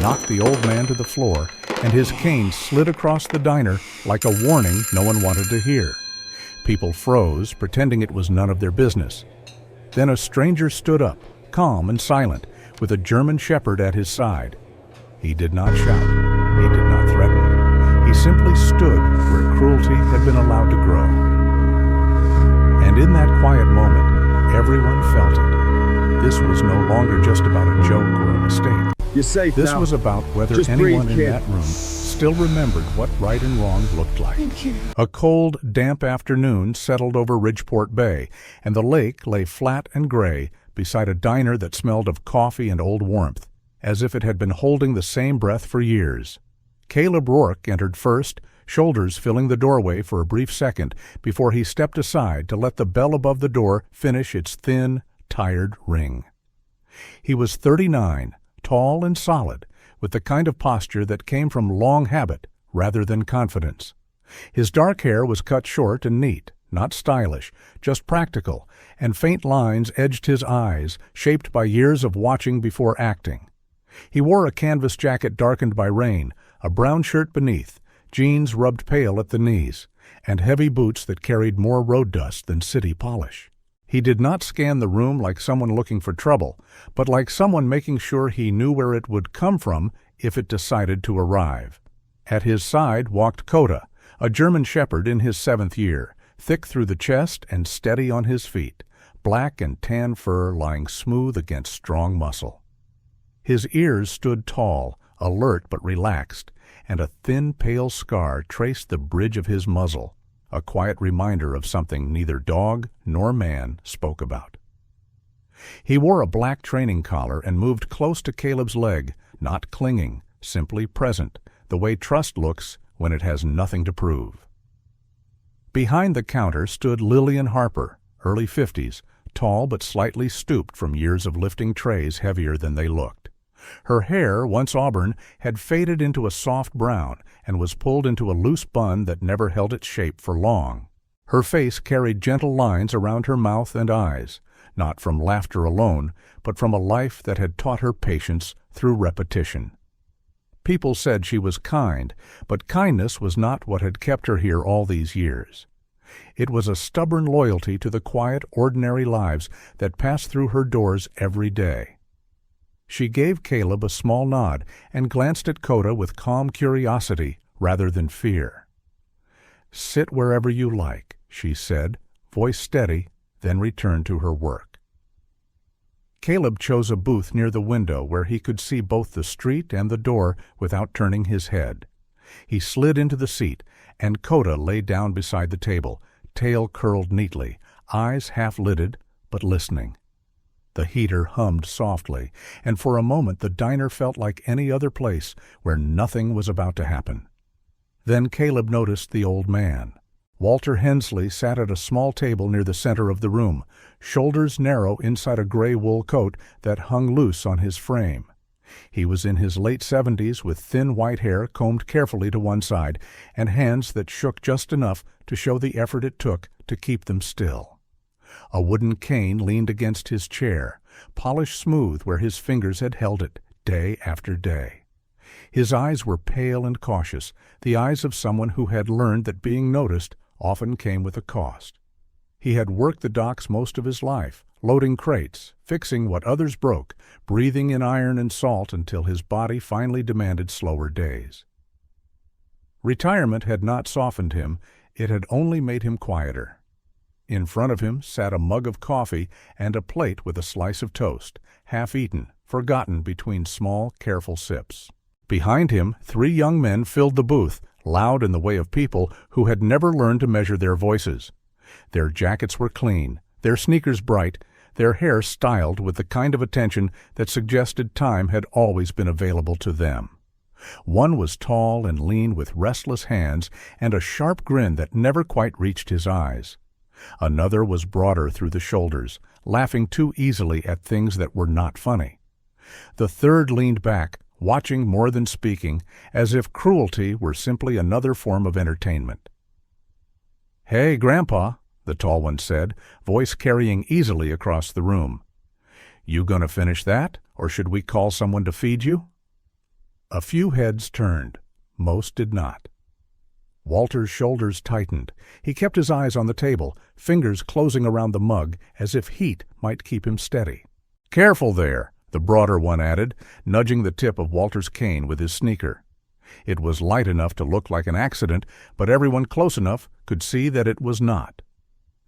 knocked the old man to the floor, and his cane slid across the diner like a warning no one wanted to hear. People froze, pretending it was none of their business. Then a stranger stood up, calm and silent, with a German shepherd at his side. He did not shout. He did not threaten. He simply stood where cruelty had been allowed to grow. And in that quiet moment, everyone felt it. This was no longer just about a joke or a mistake. You're safe This now. was about whether Just anyone breathe, in kid. that room still remembered what right and wrong looked like. A cold, damp afternoon settled over Ridgeport Bay, and the lake lay flat and gray beside a diner that smelled of coffee and old warmth, as if it had been holding the same breath for years. Caleb Rourke entered first, shoulders filling the doorway for a brief second before he stepped aside to let the bell above the door finish its thin, tired ring. He was 39, tall and solid, with the kind of posture that came from long habit rather than confidence. His dark hair was cut short and neat, not stylish, just practical, and faint lines edged his eyes, shaped by years of watching before acting. He wore a canvas jacket darkened by rain, a brown shirt beneath, jeans rubbed pale at the knees, and heavy boots that carried more road dust than city polish. He did not scan the room like someone looking for trouble, but like someone making sure he knew where it would come from if it decided to arrive. At his side walked Coda, a German shepherd in his 7th year, thick through the chest and steady on his feet, black and tan fur lying smooth against strong muscle. His ears stood tall, alert but relaxed, and a thin, pale scar traced the bridge of his muzzle, a quiet reminder of something neither dog nor man spoke about. He wore a black training collar and moved close to Caleb's leg, not clinging, simply present, the way trust looks when it has nothing to prove. Behind the counter stood Lillian Harper, early 50s, tall but slightly stooped from years of lifting trays heavier than they looked. Her hair, once auburn, had faded into a soft brown and was pulled into a loose bun that never held its shape for long. Her face carried gentle lines around her mouth and eyes, not from laughter alone, but from a life that had taught her patience through repetition. People said she was kind, but kindness was not what had kept her here all these years. It was a stubborn loyalty to the quiet, ordinary lives that passed through her doors every day. She gave Caleb a small nod and glanced at Coda with calm curiosity rather than fear. "Sit wherever you like," she said, voice steady, then returned to her work. Caleb chose a booth near the window where he could see both the street and the door without turning his head. He slid into the seat, and Coda lay down beside the table, tail curled neatly, eyes half-lidded, but listening. The heater hummed softly, and for a moment the diner felt like any other place where nothing was about to happen. Then Caleb noticed the old man. Walter Hensley sat at a small table near the center of the room, shoulders narrow inside a gray wool coat that hung loose on his frame. He was in his late 70s with thin white hair combed carefully to one side and hands that shook just enough to show the effort it took to keep them still. A wooden cane leaned against his chair, polished smooth where his fingers had held it day after day. His eyes were pale and cautious, the eyes of someone who had learned that being noticed often came with a cost. He had worked the docks most of his life, loading crates, fixing what others broke, breathing in iron and salt until his body finally demanded slower days. Retirement had not softened him, it had only made him quieter. In front of him sat a mug of coffee and a plate with a slice of toast, half-eaten, forgotten between small, careful sips. Behind him, 3 young men filled the booth, loud in the way of people who had never learned to measure their voices. Their jackets were clean, their sneakers bright, their hair styled with the kind of attention that suggested time had always been available to them. One was tall and lean with restless hands and a sharp grin that never quite reached his eyes. Another was broader through the shoulders, laughing too easily at things that were not funny. The third leaned back, watching more than speaking, as if cruelty were simply another form of entertainment. "Hey, Grandpa," the tall one said, voice carrying easily across the room. "You gonna finish that, or should we call someone to feed you?" A few heads turned. Most did not. Walter's shoulders tightened. He kept his eyes on the table, fingers closing around the mug as if heat might keep him steady. "Careful there," the broader one added, nudging the tip of Walter's cane with his sneaker. It was light enough to look like an accident, but everyone close enough could see that it was not.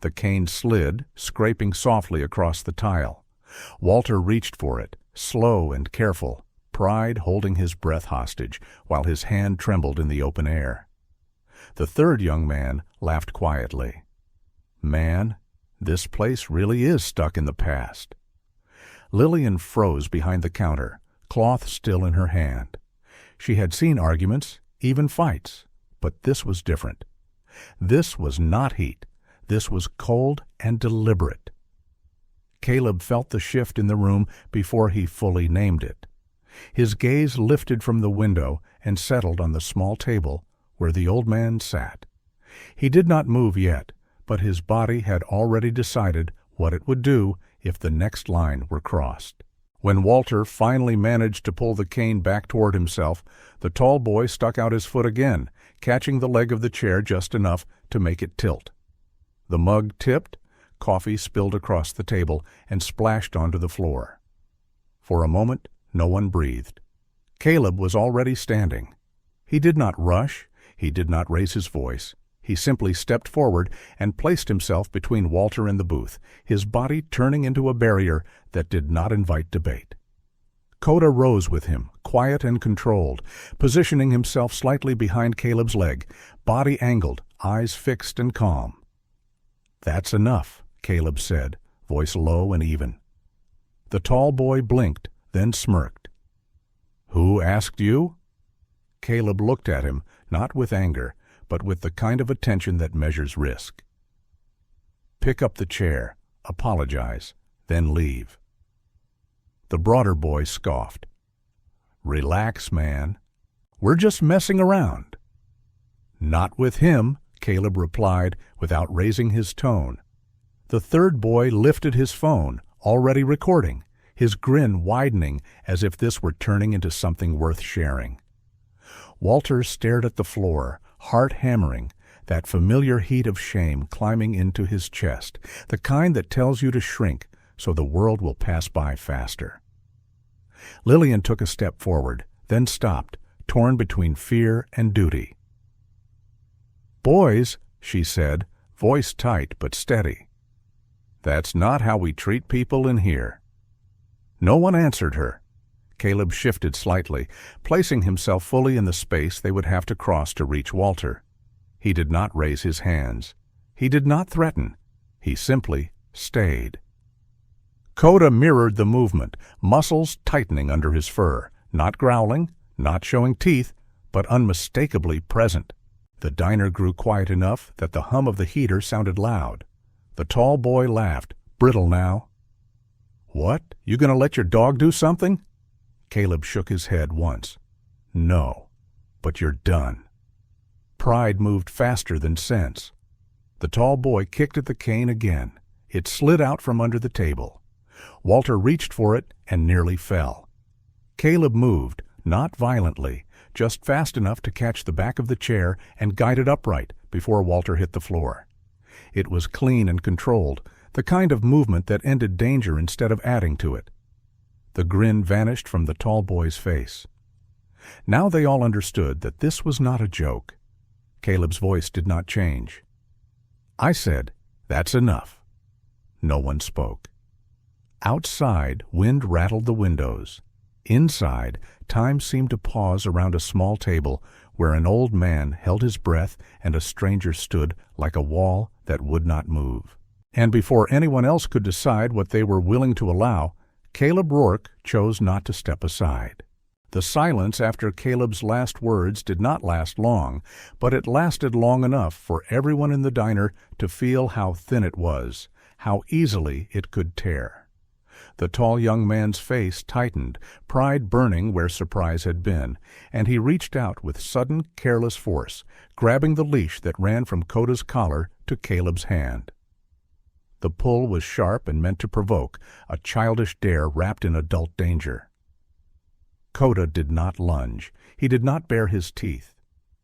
The cane slid, scraping softly across the tile. Walter reached for it, slow and careful, pride holding his breath hostage, while his hand trembled in the open air. The third young man laughed quietly. "Man, this place really is stuck in the past." Lillian froze behind the counter, cloth still in her hand. She had seen arguments, even fights, but this was different. This was not heat. This was cold and deliberate. Caleb felt the shift in the room before he fully named it. His gaze lifted from the window and settled on the small table where the old man sat. He did not move yet, but his body had already decided what it would do if the next line were crossed. When Walter finally managed to pull the cane back toward himself, the tall boy stuck out his foot again, catching the leg of the chair just enough to make it tilt. The mug tipped, coffee spilled across the table and splashed onto the floor. For a moment, no one breathed. Caleb was already standing. He did not rush. He did not raise his voice. He simply stepped forward and placed himself between Walter and the booth, his body turning into a barrier that did not invite debate. Coda rose with him, quiet and controlled, positioning himself slightly behind Caleb's leg, body angled, eyes fixed and calm. "That's enough," Caleb said, voice low and even. The tall boy blinked, then smirked. "Who asked you?" Caleb looked at him, not with anger, but with the kind of attention that measures risk. "Pick up the chair, apologize, then leave." The broader boy scoffed. "Relax, man. We're just messing around." "Not with him," Caleb replied without raising his tone. The third boy lifted his phone, already recording, his grin widening as if this were turning into something worth sharing. Walter stared at the floor, heart hammering, that familiar heat of shame climbing into his chest, the kind that tells you to shrink so the world will pass by faster. Lillian took a step forward, then stopped, torn between fear and duty. "Boys," she said, voice tight but steady. "That's not how we treat people in here." No one answered her. Caleb shifted slightly, placing himself fully in the space they would have to cross to reach Walter. He did not raise his hands. He did not threaten. He simply stayed. Coda mirrored the movement, muscles tightening under his fur, not growling, not showing teeth, but unmistakably present. The diner grew quiet enough that the hum of the heater sounded loud. The tall boy laughed, brittle now. "What? You gonna let your dog do something?" Caleb shook his head once. "No, but you're done." Pride moved faster than sense. The tall boy kicked at the cane again. It slid out from under the table. Walter reached for it and nearly fell. Caleb moved, not violently, just fast enough to catch the back of the chair and guide it upright before Walter hit the floor. It was clean and controlled, the kind of movement that ended danger instead of adding to it. The grin vanished from the tall boy's face. Now they all understood that this was not a joke. Caleb's voice did not change. "I said, that's enough." No one spoke. Outside, wind rattled the windows. Inside, time seemed to pause around a small table where an old man held his breath and a stranger stood like a wall that would not move. And before anyone else could decide what they were willing to allow, Caleb Rourke chose not to step aside. The silence after Caleb's last words did not last long, but it lasted long enough for everyone in the diner to feel how thin it was, how easily it could tear. The tall young man's face tightened, pride burning where surprise had been, and he reached out with sudden, careless force, grabbing the leash that ran from Coda's collar to Caleb's hand. The pull was sharp and meant to provoke, a childish dare wrapped in adult danger. Coda did not lunge. He did not bare his teeth.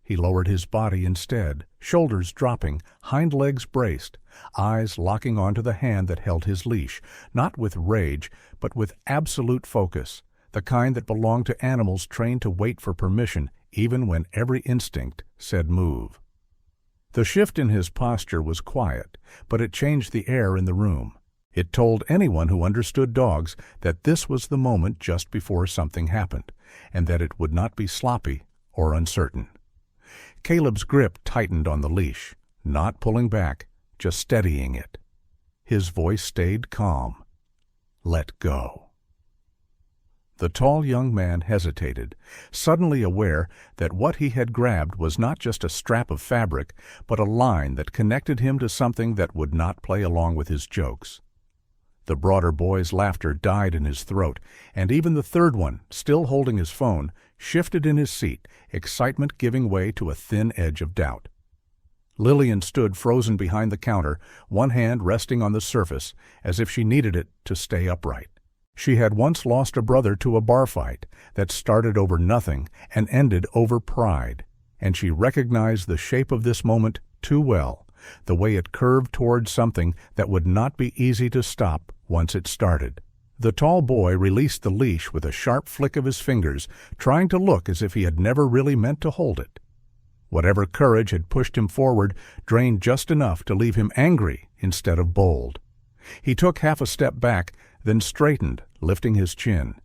He lowered his body instead, shoulders dropping, hind legs braced, eyes locking onto the hand that held his leash, not with rage, but with absolute focus, the kind that belonged to animals trained to wait for permission, even when every instinct said move. The shift in his posture was quiet, but it changed the air in the room. It told anyone who understood dogs that this was the moment just before something happened, and that it would not be sloppy or uncertain. Caleb's grip tightened on the leash, not pulling back, just steadying it. His voice stayed calm. Let go. The tall young man hesitated, suddenly aware that what he had grabbed was not just a strap of fabric, but a line that connected him to something that would not play along with his jokes. The broader boy's laughter died in his throat, and even the third one, still holding his phone, shifted in his seat, excitement giving way to a thin edge of doubt. Lillian stood frozen behind the counter, one hand resting on the surface, as if she needed it to stay upright. She had once lost a brother to a bar fight that started over nothing and ended over pride, and she recognized the shape of this moment too well, the way it curved towards something that would not be easy to stop once it started. The tall boy released the leash with a sharp flick of his fingers, trying to look as if he had never really meant to hold it. Whatever courage had pushed him forward drained just enough to leave him angry instead of bold. He took half a step back, then straightened, lifting his chin.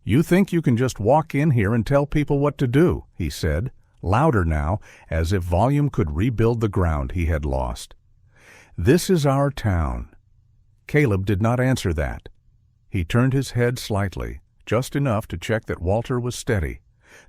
"You think you can just walk in here and tell people what to do," he said, louder now, as if volume could rebuild the ground he had lost. "This is our town." Caleb did not answer that. He turned his head slightly, just enough to check that Walter was steady,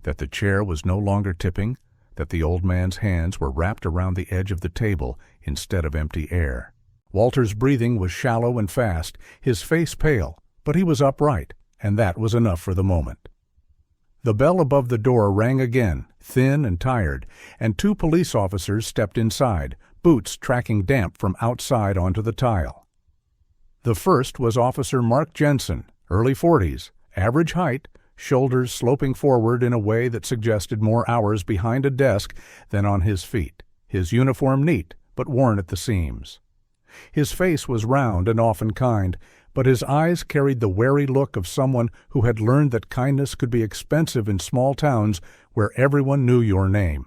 that the chair was no longer tipping, that the old man's hands were wrapped around the edge of the table instead of empty air. Walter's breathing was shallow and fast, his face pale, but he was upright, and that was enough for the moment. The bell above the door rang again, thin and tired, and 2 police officers stepped inside, boots tracking damp from outside onto the tile. The first was Officer Mark Jensen, early 40s, average height, shoulders sloping forward in a way that suggested more hours behind a desk than on his feet, his uniform neat but worn at the seams. His face was round and often kind, but his eyes carried the wary look of someone who had learned that kindness could be expensive in small towns where everyone knew your name.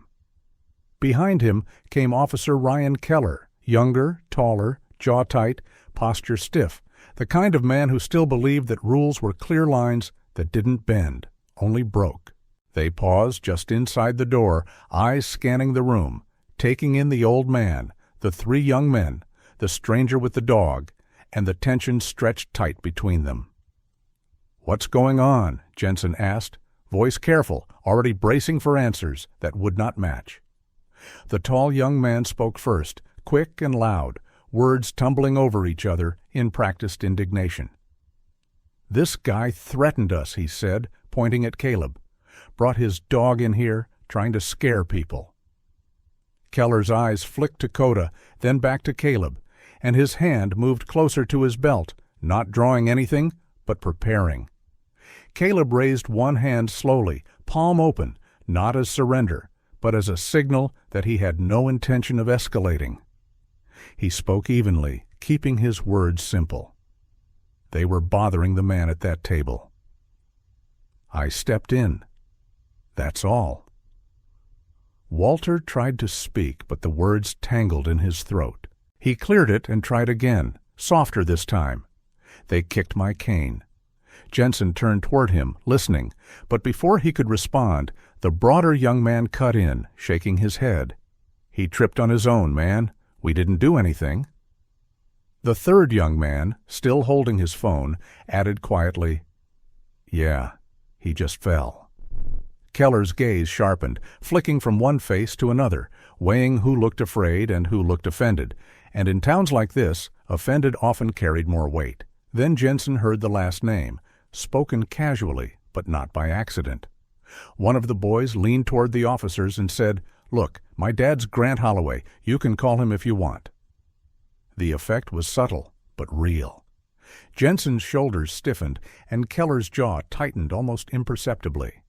Behind him came Officer Ryan Keller, younger, taller, jaw tight, posture stiff, the kind of man who still believed that rules were clear lines that didn't bend, only broke. They paused just inside the door, eyes scanning the room, taking in the old man, the 3 young men, the stranger with the dog, and the tension stretched tight between them. "What's going on?" Jensen asked, voice careful, already bracing for answers that would not match. The tall young man spoke first, quick and loud, words tumbling over each other in practiced indignation. "This guy threatened us," he said, pointing at Caleb. "Brought his dog in here, trying to scare people." Keller's eyes flicked to Coda, then back to Caleb, and his hand moved closer to his belt, not drawing anything, but preparing. Caleb raised one hand slowly, palm open, not as surrender, but as a signal that he had no intention of escalating. He spoke evenly, keeping his words simple. They were bothering the man at that table. "I stepped in. That's all." Walter tried to speak, but the words tangled in his throat. He cleared it and tried again, softer this time. "They kicked my cane." Jensen turned toward him, listening, but before he could respond, the broader young man cut in, shaking his head. "He tripped on his own, man. We didn't do anything." The third young man, still holding his phone, added quietly, "Yeah, he just fell." Keller's gaze sharpened, flicking from one face to another, weighing who looked afraid and who looked offended, and in towns like this, offended often carried more weight. Then Jensen heard the last name, spoken casually, but not by accident. One of the boys leaned toward the officers and said, "Look, my dad's Grant Holloway. You can call him if you want." The effect was subtle, but real. Jensen's shoulders stiffened, and Keller's jaw tightened almost imperceptibly.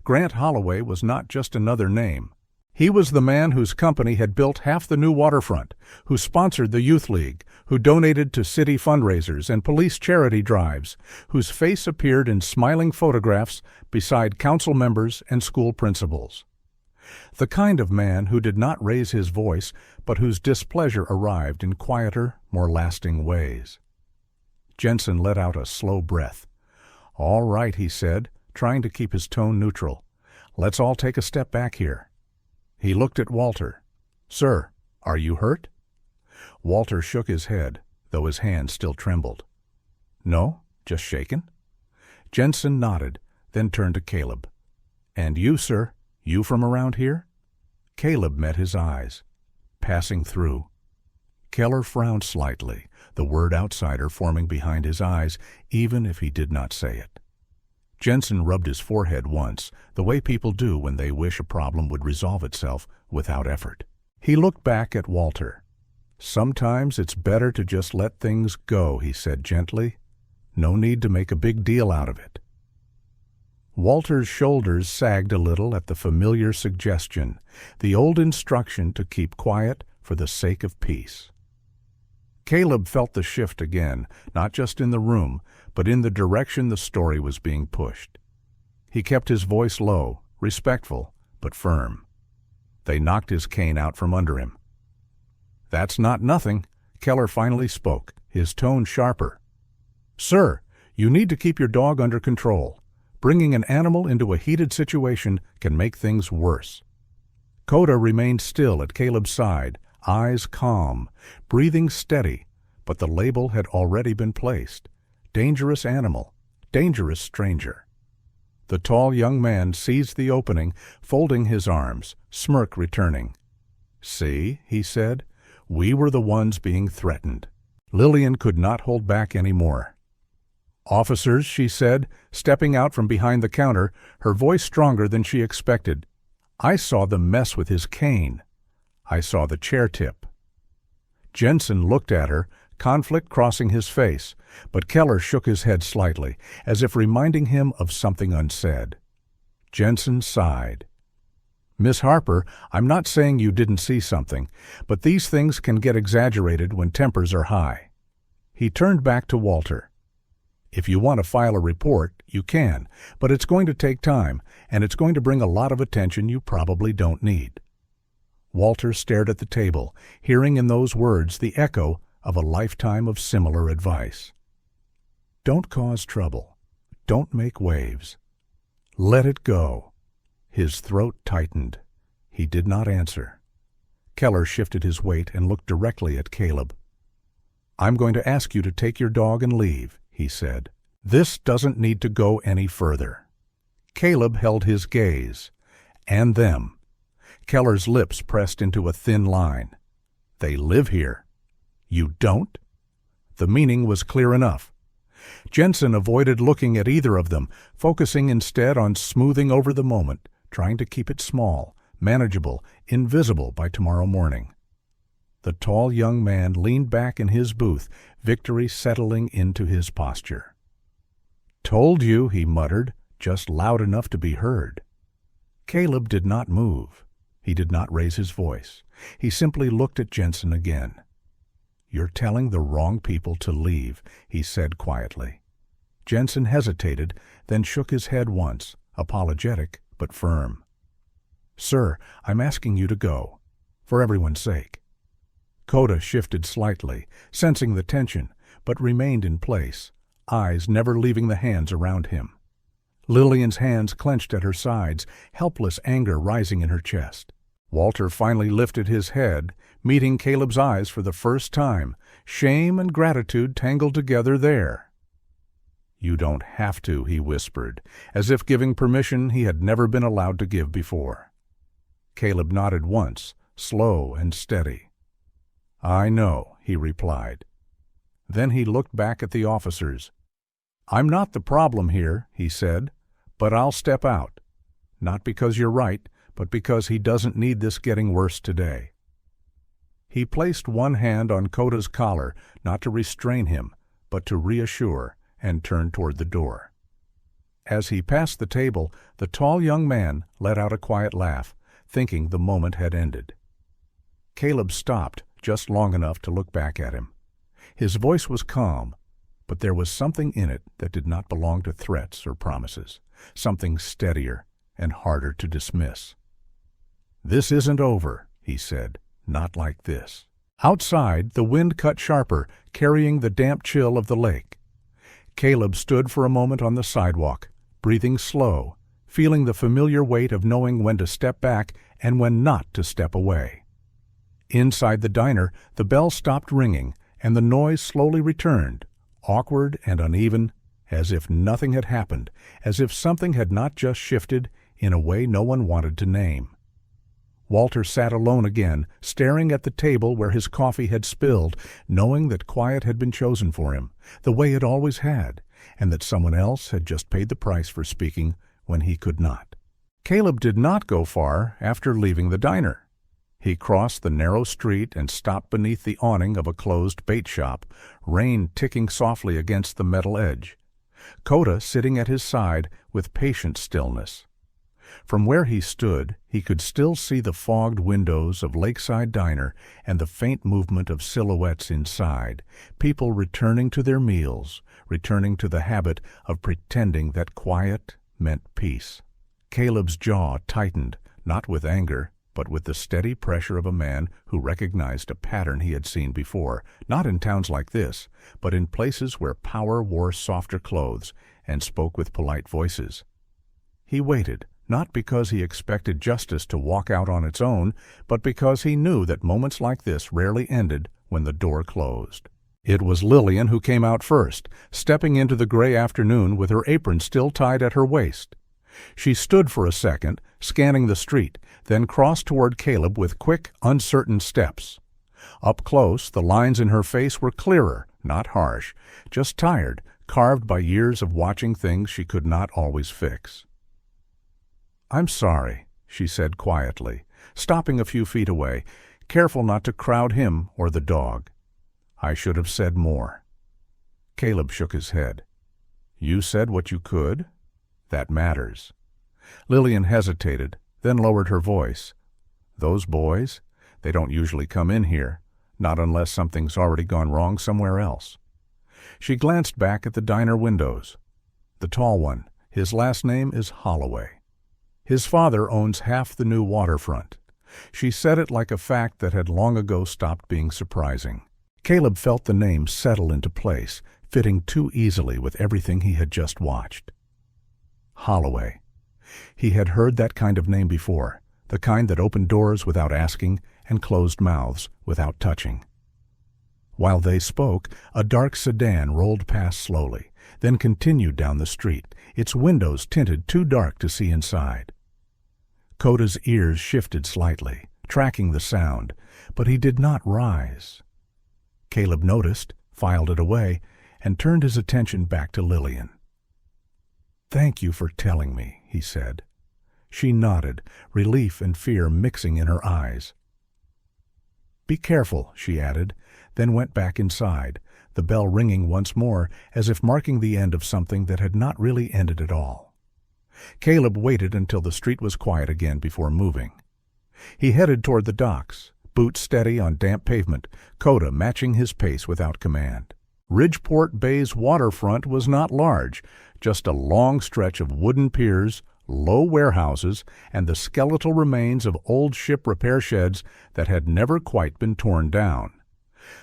Grant Holloway was not just another name. He was the man whose company had built half the new waterfront, who sponsored the Youth League, who donated to city fundraisers and police charity drives, whose face appeared in smiling photographs beside council members and school principals. The kind of man who did not raise his voice, but whose displeasure arrived in quieter, more lasting ways. Jensen let out a slow breath. "All right," he said, trying to keep his tone neutral. "Let's all take a step back here." He looked at Walter. "Sir, are you hurt?" Walter shook his head, though his hand still trembled. "No, just shaken." Jensen nodded, then turned to Caleb. "And you, sir? You from around here?" Caleb met his eyes. "Passing through." Keller frowned slightly, the word outsider forming behind his eyes, even if he did not say it. Jensen rubbed his forehead once, the way people do when they wish a problem would resolve itself without effort. He looked back at Walter. "Sometimes it's better to just let things go," he said gently. "No need to make a big deal out of it." Walter's shoulders sagged a little at the familiar suggestion, the old instruction to keep quiet for the sake of peace. Caleb felt the shift again, not just in the room, but in the direction the story was being pushed. He kept his voice low, respectful, but firm. They knocked his cane out from under him. "That's not nothing," Keller finally spoke, his tone sharper. "Sir, you need to keep your dog under control. Bringing an animal into a heated situation can make things worse." Coda remained still at Caleb's side, eyes calm, breathing steady, but the label had already been placed. Dangerous animal, dangerous stranger. The tall young man seized the opening, folding his arms, smirk returning. "See," he said, "we were the ones being threatened." Lillian could not hold back any more. "Officers," she said, stepping out from behind the counter, her voice stronger than she expected. "I saw them mess with his cane. I saw the chair tip." Jensen looked at her, conflict crossing his face, but Keller shook his head slightly, as if reminding him of something unsaid. Jensen sighed. "Miss Harper, I'm not saying you didn't see something, but these things can get exaggerated when tempers are high." He turned back to Walter. "If you want to file a report, you can, but it's going to take time, and it's going to bring a lot of attention you probably don't need." Walter stared at the table, hearing in those words the echo of a lifetime of similar advice. Don't cause trouble. Don't make waves. Let it go. His throat tightened. He did not answer. Keller shifted his weight and looked directly at Caleb. "I'm going to ask you to take your dog and leave," he said. "This doesn't need to go any further." Caleb held his gaze. And them. Keller's lips pressed into a thin line. "They live here. You don't?" The meaning was clear enough. Jensen avoided looking at either of them, focusing instead on smoothing over the moment, trying to keep it small, manageable, invisible by tomorrow morning. The tall young man leaned back in his booth, victory settling into his posture. "Told you," he muttered, just loud enough to be heard. Caleb did not move. He did not raise his voice. He simply looked at Jensen again. "You're telling the wrong people to leave," he said quietly. Jensen hesitated, then shook his head once, apologetic but firm. "Sir, I'm asking you to go, for everyone's sake." Coda shifted slightly, sensing the tension, but remained in place, eyes never leaving the hands around him. Lillian's hands clenched at her sides, helpless anger rising in her chest. Walter finally lifted his head, meeting Caleb's eyes for the first time, shame and gratitude tangled together there. "You don't have to," he whispered, as if giving permission he had never been allowed to give before. Caleb nodded once, slow and steady. "I know," he replied. Then he looked back at the officers. "I'm not the problem here," he said, "but I'll step out. Not because you're right, but because he doesn't need this getting worse today." He placed one hand on Coda's collar, not to restrain him, but to reassure, and turned toward the door. As he passed the table, the tall young man let out a quiet laugh, thinking the moment had ended. Caleb stopped just long enough to look back at him. His voice was calm, but there was something in it that did not belong to threats or promises, something steadier and harder to dismiss. "This isn't over," he said, "not like this." Outside, the wind cut sharper, carrying the damp chill of the lake. Caleb stood for a moment on the sidewalk, breathing slow, feeling the familiar weight of knowing when to step back and when not to step away. Inside the diner, the bell stopped ringing, and the noise slowly returned, awkward and uneven, as if nothing had happened, as if something had not just shifted in a way no one wanted to name. Walter sat alone again, staring at the table where his coffee had spilled, knowing that quiet had been chosen for him, the way it always had, and that someone else had just paid the price for speaking when he could not. Caleb did not go far after leaving the diner. He crossed the narrow street and stopped beneath the awning of a closed bait shop, rain ticking softly against the metal edge. Coda sitting at his side with patient stillness. From where he stood, he could still see the fogged windows of Lakeside Diner and the faint movement of silhouettes inside, people returning to their meals, returning to the habit of pretending that quiet meant peace. Caleb's jaw tightened, not with anger, but with the steady pressure of a man who recognized a pattern he had seen before, not in towns like this, but in places where power wore softer clothes and spoke with polite voices. He waited, not because he expected justice to walk out on its own, but because he knew that moments like this rarely ended when the door closed. It was Lillian who came out first, stepping into the gray afternoon with her apron still tied at her waist. She stood for a second, scanning the street, then crossed toward Caleb with quick, uncertain steps. Up close, the lines in her face were clearer, not harsh, just tired, carved by years of watching things she could not always fix. "I'm sorry," she said quietly, stopping a few feet away, careful not to crowd him or the dog. "I should have said more." Caleb shook his head. "You said what you could? That matters." Lillian hesitated, then lowered her voice. "Those boys, they don't usually come in here, not unless something's already gone wrong somewhere else." She glanced back at the diner windows. "The tall one, his last name is Holloway. His father owns half the new waterfront." She said it like a fact that had long ago stopped being surprising. Caleb felt the name settle into place, fitting too easily with everything he had just watched. Holloway. He had heard that kind of name before, the kind that opened doors without asking and closed mouths without touching. While they spoke, a dark sedan rolled past slowly, then continued down the street, its windows tinted too dark to see inside. Coda's ears shifted slightly, tracking the sound, but he did not rise. Caleb noticed, filed it away, and turned his attention back to Lillian. "Thank you for telling me," he said. She nodded, relief and fear mixing in her eyes. "Be careful," she added, then went back inside, the bell ringing once more as if marking the end of something that had not really ended at all. Caleb waited until the street was quiet again before moving. He headed toward the docks, boots steady on damp pavement, Coda matching his pace without command. Ridgeport Bay's waterfront was not large, just a long stretch of wooden piers, low warehouses, and the skeletal remains of old ship repair sheds that had never quite been torn down.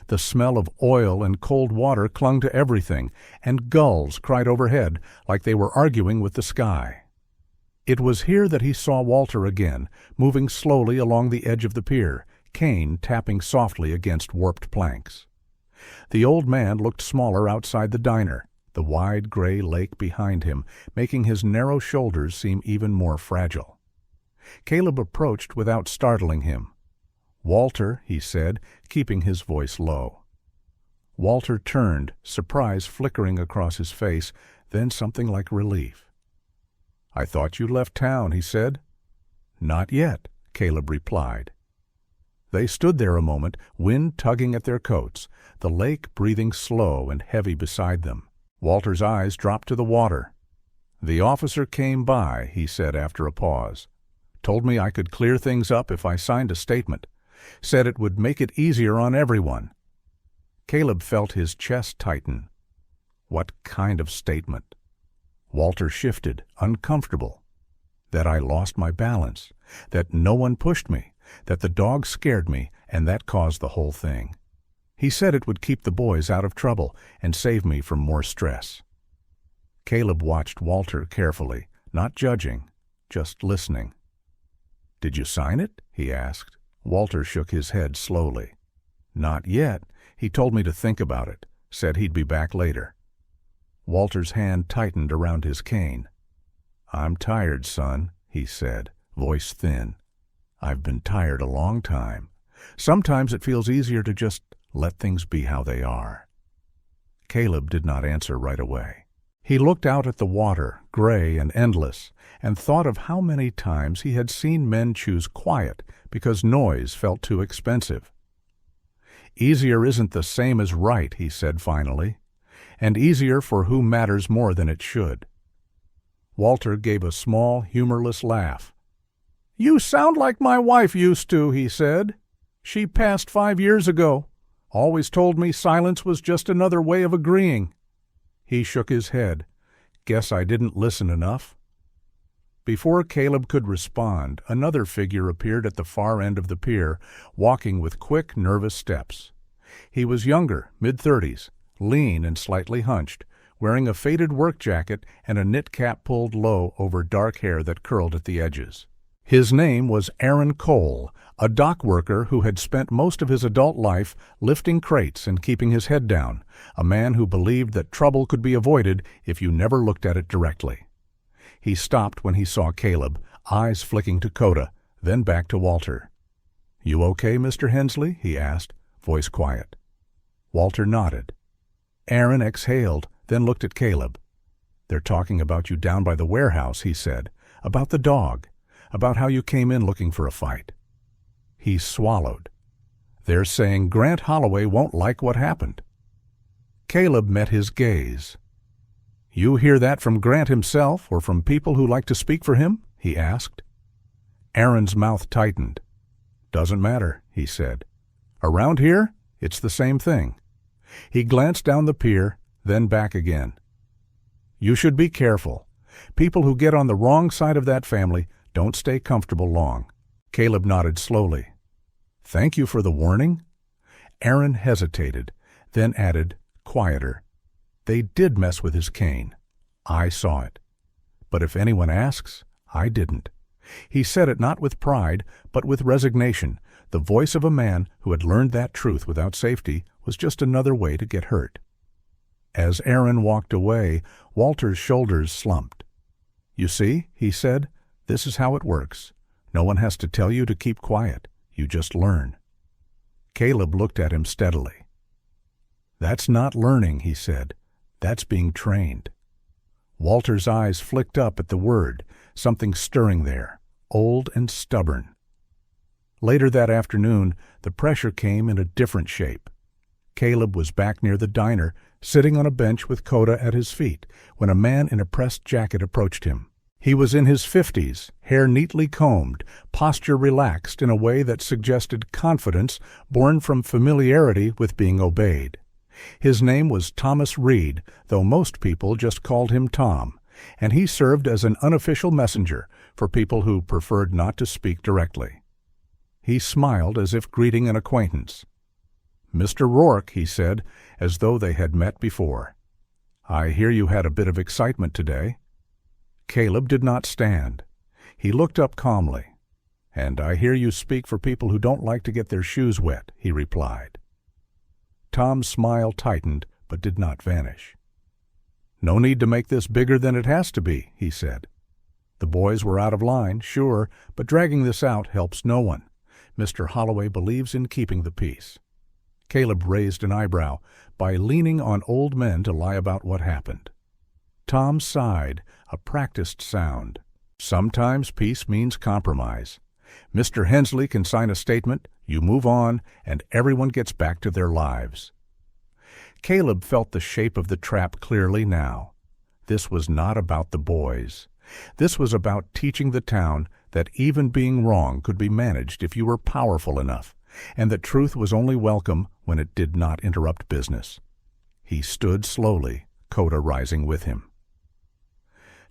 The smell of oil and cold water clung to everything, and gulls cried overhead like they were arguing with the sky. It was here that he saw Walter again, moving slowly along the edge of the pier, cane tapping softly against warped planks. The old man looked smaller outside the diner, the wide gray lake behind him, making his narrow shoulders seem even more fragile. Caleb approached without startling him. "Walter," he said, keeping his voice low. Walter turned, surprise flickering across his face, then something like relief. "I thought you left town," he said. "Not yet," Caleb replied. They stood there a moment, wind tugging at their coats, the lake breathing slow and heavy beside them. Walter's eyes dropped to the water. "The officer came by," he said after a pause. "Told me I could clear things up if I signed a statement. Said it would make it easier on everyone." Caleb felt his chest tighten. What kind of statement? Walter shifted, uncomfortable. That I lost my balance, that no one pushed me, that the dog scared me, and that caused the whole thing. He said it would keep the boys out of trouble and save me from more stress. Caleb watched Walter carefully, not judging, just listening. "Did you sign it?" he asked. Walter shook his head slowly. "Not yet. He told me to think about it, said he'd be back later." Walter's hand tightened around his cane. "I'm tired, son," he said, voice thin. "I've been tired a long time. Sometimes it feels easier to just let things be how they are." Caleb did not answer right away. He looked out at the water, gray and endless, and thought of how many times he had seen men choose quiet because noise felt too expensive. "Easier isn't the same as right," he said finally, "and easier for who matters more than it should." Walter gave a small, humorless laugh. "You sound like my wife used to," he said. "She passed 5 years ago. Always told me silence was just another way of agreeing." He shook his head. "Guess I didn't listen enough." Before Caleb could respond, another figure appeared at the far end of the pier, walking with quick, nervous steps. He was younger, mid-30s, lean and slightly hunched, wearing a faded work jacket and a knit cap pulled low over dark hair that curled at the edges. His name was Aaron Cole, a dock worker who had spent most of his adult life lifting crates and keeping his head down, a man who believed that trouble could be avoided if you never looked at it directly. He stopped when he saw Caleb, eyes flicking to Coda, then back to Walter. "You okay, Mr. Hensley?" he asked, voice quiet. Walter nodded. Aaron exhaled, then looked at Caleb. "They're talking about you down by the warehouse," he said, "about the dog, about how you came in looking for a fight." He swallowed. "They're saying Grant Holloway won't like what happened." Caleb met his gaze. "You hear that from Grant himself or from people who like to speak for him?" he asked. Aaron's mouth tightened. "Doesn't matter," he said. "Around here, it's the same thing." He glanced down the pier, then back again. "You should be careful. People who get on the wrong side of that family don't stay comfortable long." Caleb nodded slowly. "Thank you for the warning." Aaron hesitated, then added, quieter, "They did mess with his cane. I saw it. But if anyone asks, I didn't." He said it not with pride, but with resignation. The voice of a man who had learned that truth without safety was just another way to get hurt. As Aaron walked away, Walter's shoulders slumped. "You see," he said, "this is how it works. No one has to tell you to keep quiet. You just learn." Caleb looked at him steadily. "That's not learning," he said. "That's being trained." Walter's eyes flicked up at the word, something stirring there, old and stubborn. Later that afternoon, the pressure came in a different shape. Caleb was back near the diner, sitting on a bench with Coda at his feet, when a man in a pressed jacket approached him. He was in his 50s, hair neatly combed, posture relaxed in a way that suggested confidence born from familiarity with being obeyed. His name was Thomas Reed, though most people just called him Tom, and he served as an unofficial messenger for people who preferred not to speak directly. He smiled as if greeting an acquaintance. "Mr. Rourke," he said, as though they had met before. "I hear you had a bit of excitement today." Caleb did not stand. He looked up calmly. "And I hear you speak for people who don't like to get their shoes wet," he replied. Tom's smile tightened, but did not vanish. "No need to make this bigger than it has to be," he said. "The boys were out of line, sure, but dragging this out helps no one. Mr. Holloway believes in keeping the peace." Caleb raised an eyebrow, by leaning on old men to lie about what happened. Tom sighed, a practiced sound. "Sometimes peace means compromise. Mr. Hensley can sign a statement, you move on, and everyone gets back to their lives. Caleb felt the shape of the trap clearly now. This was not about the boys. This was about teaching the town that even being wrong could be managed if you were powerful enough, and that truth was only welcome when it did not interrupt business. He stood slowly, Coda rising with him.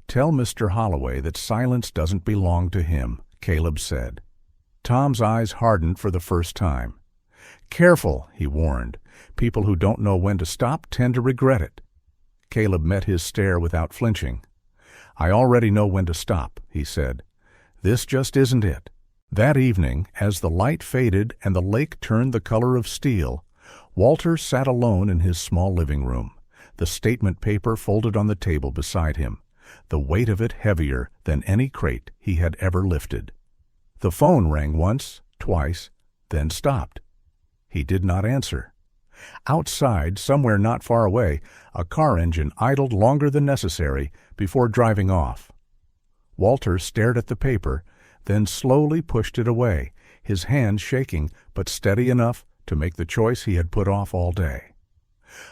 "Tell Mr. Holloway that silence doesn't belong to him," Caleb said. Tom's eyes hardened for the first time. "Careful," he warned. "People who don't know when to stop tend to regret it." Caleb met his stare without flinching. "I already know when to stop," he said. "This just isn't it." That evening, as the light faded and the lake turned the color of steel, Walter sat alone in his small living room, the statement paper folded on the table beside him, the weight of it heavier than any crate he had ever lifted. The phone rang once, twice, then stopped. He did not answer. Outside, somewhere not far away, a car engine idled longer than necessary before driving off. Walter stared at the paper, then slowly pushed it away, his hand shaking but steady enough to make the choice he had put off all day.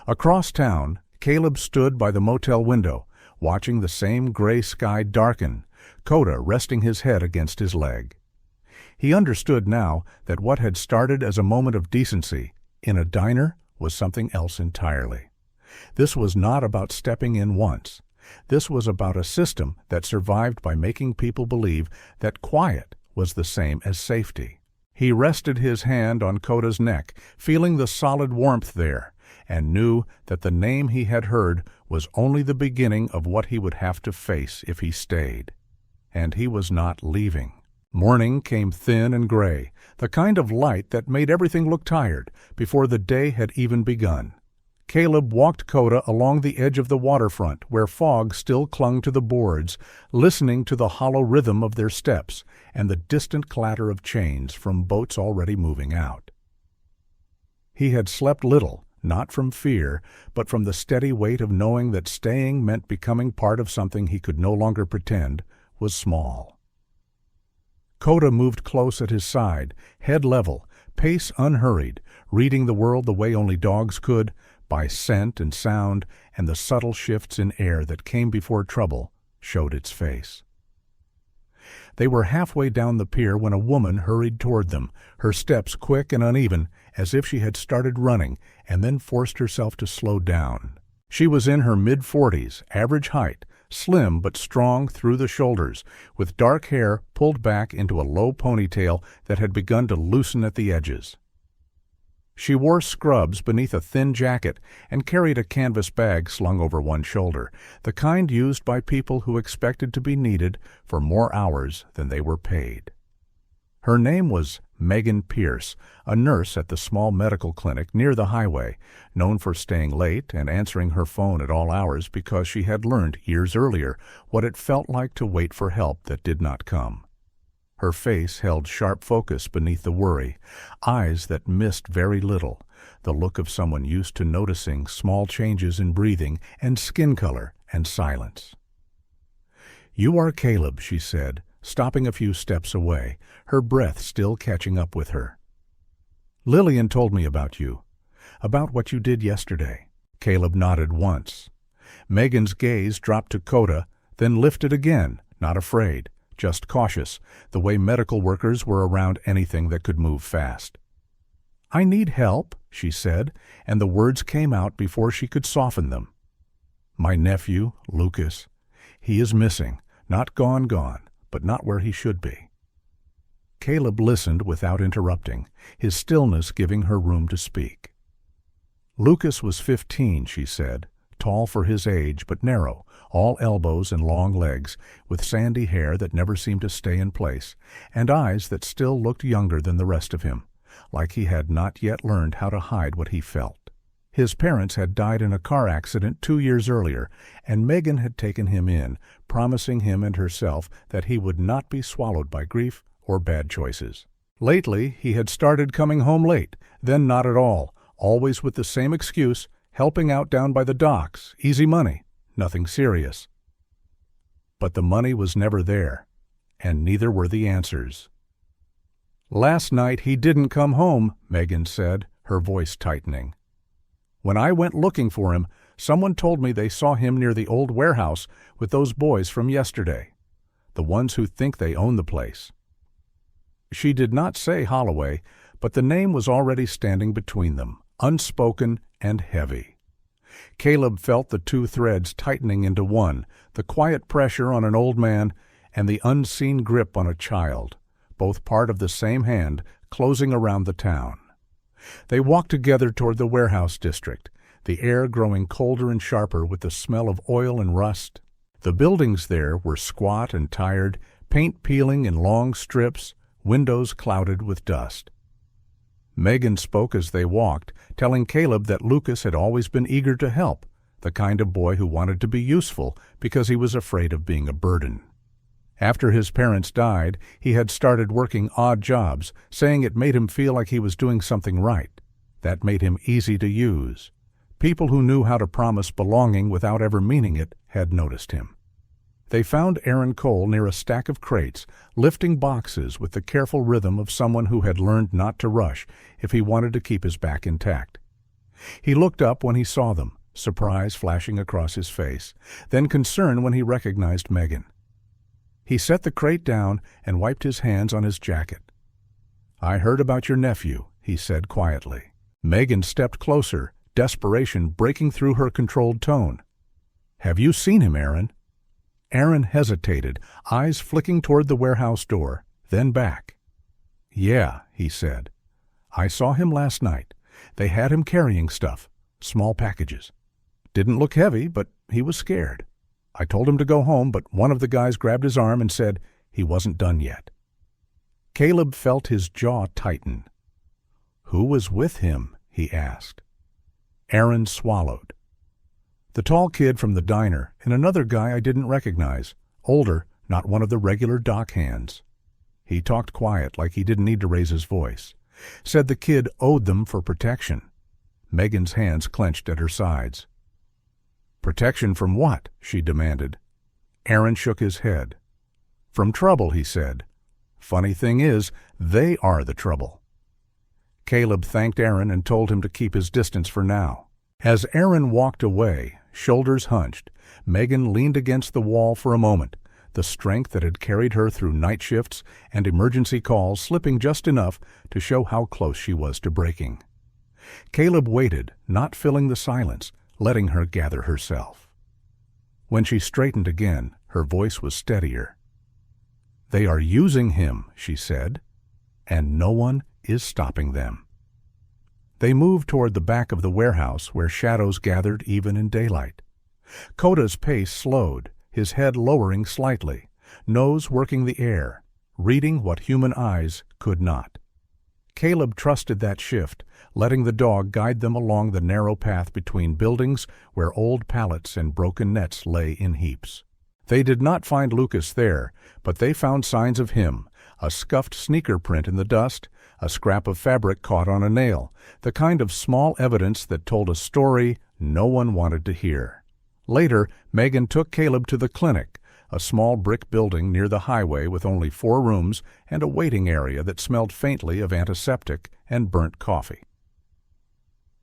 Across town, Caleb stood by the motel window, watching the same gray sky darken, Coda resting his head against his leg. He understood now that what had started as a moment of decency in a diner was something else entirely. This was not about stepping in once. This was about a system that survived by making people believe that quiet was the same as safety. He rested his hand on Coda's neck, feeling the solid warmth there, and knew that the name he had heard was only the beginning of what he would have to face if he stayed. And he was not leaving. Morning came thin and gray, the kind of light that made everything look tired before the day had even begun. Caleb walked Coda along the edge of the waterfront where fog still clung to the boards, listening to the hollow rhythm of their steps and the distant clatter of chains from boats already moving out. He had slept little, not from fear, but from the steady weight of knowing that staying meant becoming part of something he could no longer pretend was small. Coda moved close at his side, head level, pace unhurried, reading the world the way only dogs could, by scent and sound and the subtle shifts in air that came before trouble showed its face. They were halfway down the pier when a woman hurried toward them, her steps quick and uneven, as if she had started running and then forced herself to slow down. She was in her mid-40s, average height, slim but strong through the shoulders, with dark hair pulled back into a low ponytail that had begun to loosen at the edges. She wore scrubs beneath a thin jacket and carried a canvas bag slung over one shoulder, the kind used by people who expected to be needed for more hours than they were paid. Her name was Megan Pierce, a nurse at the small medical clinic near the highway, known for staying late and answering her phone at all hours because she had learned years earlier what it felt like to wait for help that did not come. Her face held sharp focus beneath the worry, eyes that missed very little, the look of someone used to noticing small changes in breathing and skin color and silence. "You are Caleb," she said, stopping a few steps away, her breath still catching up with her. "Lillian told me about you, about what you did yesterday." Caleb nodded once. Megan's gaze dropped to Coda, then lifted again, not afraid, just cautious, the way medical workers were around anything that could move fast. "I need help," she said, and the words came out before she could soften them. "My nephew, Lucas, he is missing, not gone, but not where he should be." Caleb listened without interrupting, his stillness giving her room to speak. "Lucas was 15, she said, tall for his age but narrow, all elbows and long legs, with sandy hair that never seemed to stay in place, and eyes that still looked younger than the rest of him, like he had not yet learned how to hide what he felt. His parents had died in a car accident 2 years earlier, and Megan had taken him in, promising him and herself that he would not be swallowed by grief or bad choices. Lately, he had started coming home late, then not at all, always with the same excuse, helping out down by the docks, easy money, nothing serious. But the money was never there, and neither were the answers. "Last night he didn't come home," Megan said, her voice tightening. "When I went looking for him, someone told me they saw him near the old warehouse with those boys from yesterday, the ones who think they own the place." She did not say Holloway, but the name was already standing between them, unspoken and heavy. Caleb felt the two threads tightening into one, the quiet pressure on an old man and the unseen grip on a child, both part of the same hand closing around the town. They walked together toward the warehouse district, the air growing colder and sharper with the smell of oil and rust. The buildings there were squat and tired, paint peeling in long strips, windows clouded with dust. Megan spoke as they walked, telling Caleb that Lucas had always been eager to help, the kind of boy who wanted to be useful because he was afraid of being a burden. After his parents died, he had started working odd jobs, saying it made him feel like he was doing something right. That made him easy to use. People who knew how to promise belonging without ever meaning it had noticed him. They found Aaron Cole near a stack of crates, lifting boxes with the careful rhythm of someone who had learned not to rush if he wanted to keep his back intact. He looked up when he saw them, surprise flashing across his face, then concern when he recognized Megan. He set the crate down and wiped his hands on his jacket. "I heard about your nephew," he said quietly. Megan stepped closer, desperation breaking through her controlled tone. "Have you seen him, Aaron?" Aaron hesitated, eyes flicking toward the warehouse door, then back. "Yeah," he said. "I saw him last night. They had him carrying stuff, small packages. Didn't look heavy, but he was scared. I told him to go home, but one of the guys grabbed his arm and said he wasn't done yet." Caleb felt his jaw tighten. "Who was with him?" he asked. Aaron swallowed. "The tall kid from the diner and another guy I didn't recognize, older, not one of the regular dock hands. He talked quiet, like he didn't need to raise his voice. Said the kid owed them for protection." Megan's hands clenched at her sides. "Protection from what?" she demanded. Aaron shook his head. "From trouble," he said. "Funny thing is, they are the trouble." Caleb thanked Aaron and told him to keep his distance for now. As Aaron walked away, shoulders hunched, Megan leaned against the wall for a moment, the strength that had carried her through night shifts and emergency calls slipping just enough to show how close she was to breaking. Caleb waited, not filling the silence, letting her gather herself. When she straightened again, her voice was steadier. "They are using him," she said, "and no one is stopping them." They moved toward the back of the warehouse where shadows gathered even in daylight. Koda's pace slowed, his head lowering slightly, nose working the air, reading what human eyes could not. Caleb trusted that shift, letting the dog guide them along the narrow path between buildings where old pallets and broken nets lay in heaps. They did not find Lucas there, but they found signs of him, a scuffed sneaker print in the dust, a scrap of fabric caught on a nail, the kind of small evidence that told a story no one wanted to hear. Later, Megan took Caleb to the clinic, a small brick building near the highway with only 4 rooms and a waiting area that smelled faintly of antiseptic and burnt coffee.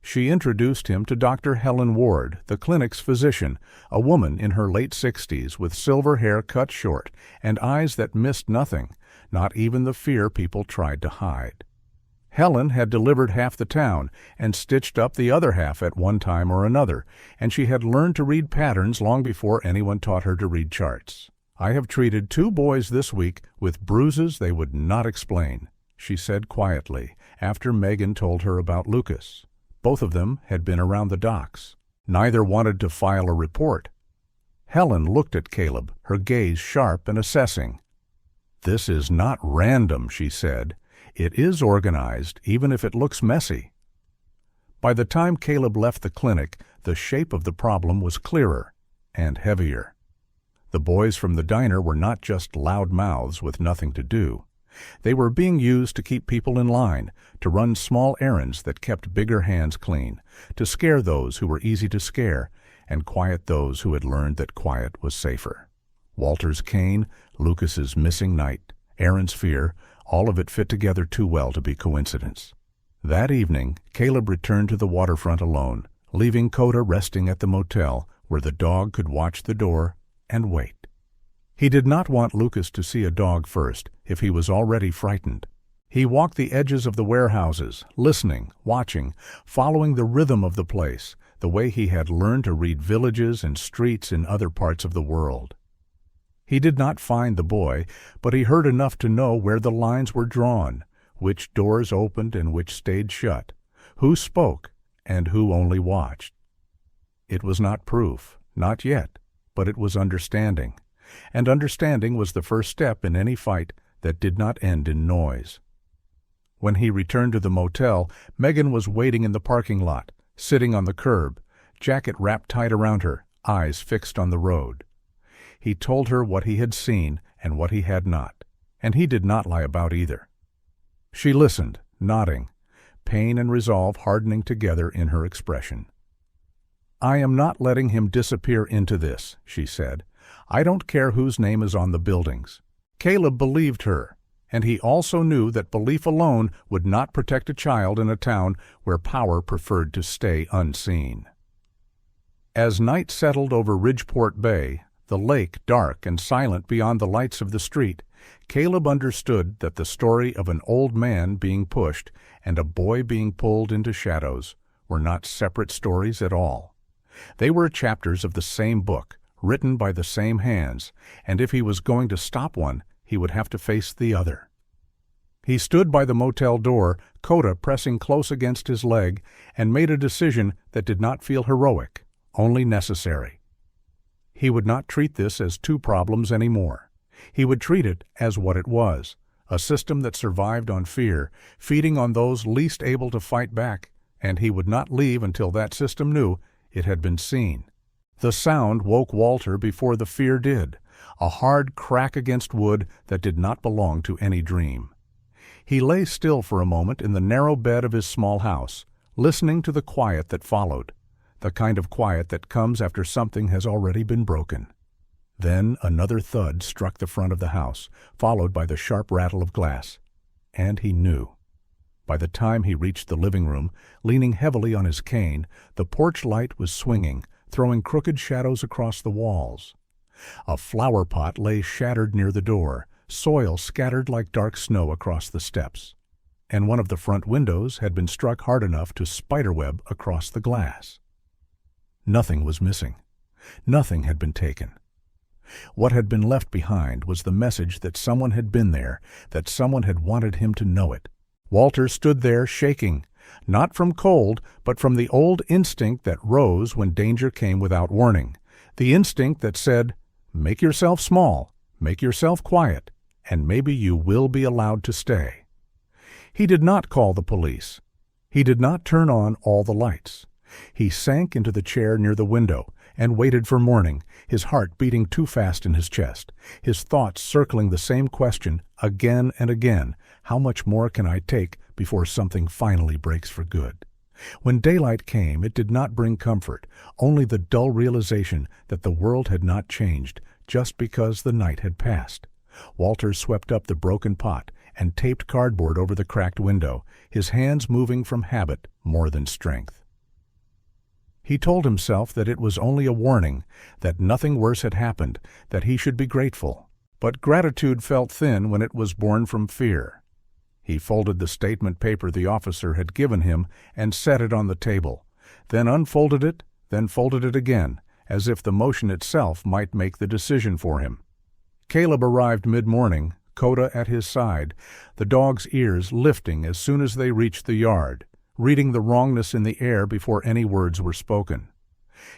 She introduced him to Dr. Helen Ward, the clinic's physician, a woman in her late 60s with silver hair cut short and eyes that missed nothing, not even the fear people tried to hide. Helen had delivered half the town and stitched up the other half at one time or another, and she had learned to read patterns long before anyone taught her to read charts. "I have treated 2 boys this week with bruises they would not explain," she said quietly, after Megan told her about Lucas. Both of them had been around the docks. Neither wanted to file a report. Helen looked at Caleb, her gaze sharp and assessing. "This is not random," she said. "It is organized, even if it looks messy." By the time Caleb left the clinic, the shape of the problem was clearer and heavier. The boys from the diner were not just loud mouths with nothing to do. They were being used to keep people in line, to run small errands that kept bigger hands clean, to scare those who were easy to scare, and quiet those who had learned that quiet was safer. Walter's cane, Lucas's missing night, Aaron's fear, all of it fit together too well to be coincidence. That evening, Caleb returned to the waterfront alone, leaving Coda resting at the motel where the dog could watch the door and wait. He did not want Lucas to see a dog first, if he was already frightened. He walked the edges of the warehouses, listening, watching, following the rhythm of the place, the way he had learned to read villages and streets in other parts of the world. He did not find the boy, but he heard enough to know where the lines were drawn, which doors opened and which stayed shut, who spoke and who only watched. It was not proof, not yet, but it was understanding, and understanding was the first step in any fight that did not end in noise. When he returned to the motel, Megan was waiting in the parking lot, sitting on the curb, jacket wrapped tight around her, eyes fixed on the road. He told her what he had seen and what he had not, and he did not lie about either. She listened, nodding, pain and resolve hardening together in her expression. "I am not letting him disappear into this," she said. "I don't care whose name is on the buildings." Caleb believed her, and he also knew that belief alone would not protect a child in a town where power preferred to stay unseen. As night settled over Ridgeport Bay, the lake dark and silent beyond the lights of the street, Caleb understood that the story of an old man being pushed and a boy being pulled into shadows were not separate stories at all. They were chapters of the same book, written by the same hands, and if he was going to stop one, he would have to face the other. He stood by the motel door, Coda pressing close against his leg, and made a decision that did not feel heroic, only necessary. He would not treat this as two problems anymore. He would treat it as what it was, a system that survived on fear, feeding on those least able to fight back, and he would not leave until that system knew it had been seen. The sound woke Walter before the fear did, a hard crack against wood that did not belong to any dream. He lay still for a moment in the narrow bed of his small house, listening to the quiet that followed, the kind of quiet that comes after something has already been broken. Then another thud struck the front of the house, followed by the sharp rattle of glass. And he knew. By the time he reached the living room, leaning heavily on his cane, the porch light was swinging, throwing crooked shadows across the walls. A flower pot lay shattered near the door, soil scattered like dark snow across the steps, and one of the front windows had been struck hard enough to spiderweb across the glass. Nothing was missing. Nothing had been taken. What had been left behind was the message that someone had been there, that someone had wanted him to know it. Walter stood there shaking, not from cold, but from the old instinct that rose when danger came without warning, the instinct that said, "Make yourself small, make yourself quiet, and maybe you will be allowed to stay." He did not call the police. He did not turn on all the lights. He sank into the chair near the window and waited for morning, his heart beating too fast in his chest, his thoughts circling the same question again and again: how much more can I take before something finally breaks for good? When daylight came, it did not bring comfort, only the dull realization that the world had not changed just because the night had passed. Walter swept up the broken pot and taped cardboard over the cracked window, his hands moving from habit more than strength. He told himself that it was only a warning, that nothing worse had happened, that he should be grateful. But gratitude felt thin when it was born from fear. He folded the statement paper the officer had given him and set it on the table, then unfolded it, then folded it again, as if the motion itself might make the decision for him. Caleb arrived mid-morning, Coda at his side, the dog's ears lifting as soon as they reached the yard, reading the wrongness in the air before any words were spoken.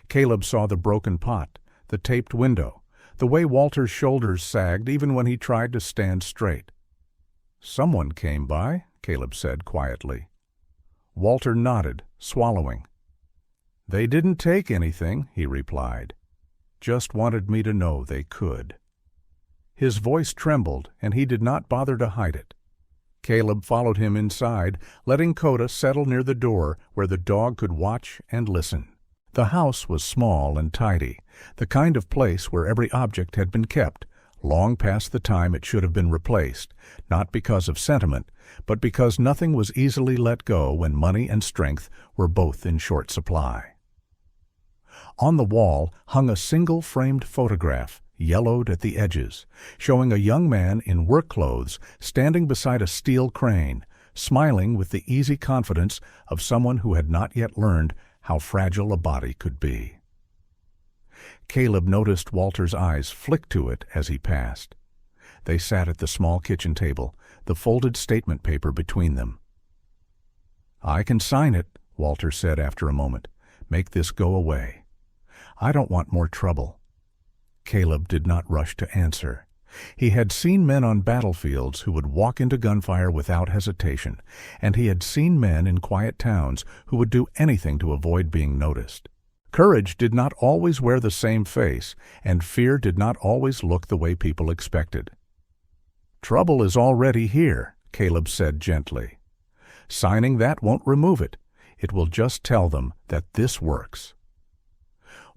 Caleb saw the broken pot, the taped window, the way Walter's shoulders sagged even when he tried to stand straight. "Someone came by," Caleb said quietly. Walter nodded, swallowing. "They didn't take anything," he replied. "Just wanted me to know they could." His voice trembled, and he did not bother to hide it. Caleb followed him inside, letting Coda settle near the door where the dog could watch and listen. The house was small and tidy, the kind of place where every object had been kept, long past the time it should have been replaced, not because of sentiment, but because nothing was easily let go when money and strength were both in short supply. On the wall hung a single framed photograph, yellowed at the edges, showing a young man in work clothes standing beside a steel crane, smiling with the easy confidence of someone who had not yet learned how fragile a body could be. Caleb noticed Walter's eyes flick to it as he passed. They sat at the small kitchen table, the folded statement paper between them. "I can sign it," Walter said after a moment. "Make this go away. I don't want more trouble." Caleb did not rush to answer. He had seen men on battlefields who would walk into gunfire without hesitation, and he had seen men in quiet towns who would do anything to avoid being noticed. Courage did not always wear the same face, and fear did not always look the way people expected. "Trouble is already here," Caleb said gently. "Signing that won't remove it. It will just tell them that this works."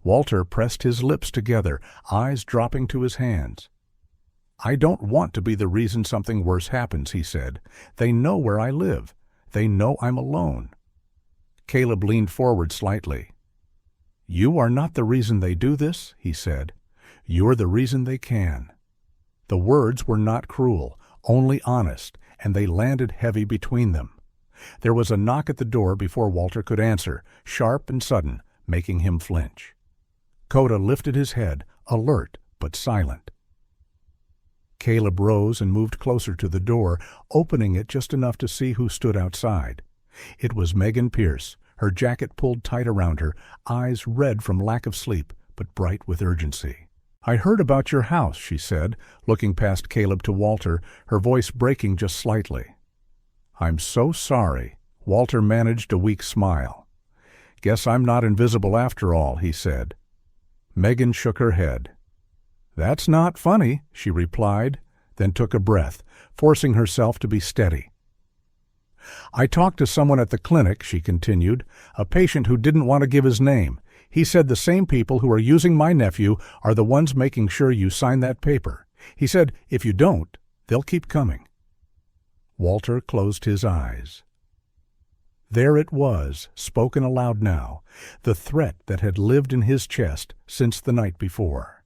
Walter pressed his lips together, eyes dropping to his hands. "I don't want to be the reason something worse happens," he said. "They know where I live. They know I'm alone." Caleb leaned forward slightly. "You are not the reason they do this," he said. "You're the reason they can." The words were not cruel, only honest, and they landed heavy between them. There was a knock at the door before Walter could answer, sharp and sudden, making him flinch. Coda lifted his head, alert but silent. Caleb rose and moved closer to the door, opening it just enough to see who stood outside. It was Megan Pierce, her jacket pulled tight around her, eyes red from lack of sleep, but bright with urgency. "I heard about your house," she said, looking past Caleb to Walter, her voice breaking just slightly. "I'm so sorry." Walter managed a weak smile. "Guess I'm not invisible after all," he said. Megan shook her head. "That's not funny," she replied, then took a breath, forcing herself to be steady. "I talked to someone at the clinic," she continued, "a patient who didn't want to give his name. He said the same people who are using my nephew are the ones making sure you sign that paper. He said if you don't, they'll keep coming." Walter closed his eyes. There it was, spoken aloud now, the threat that had lived in his chest since the night before.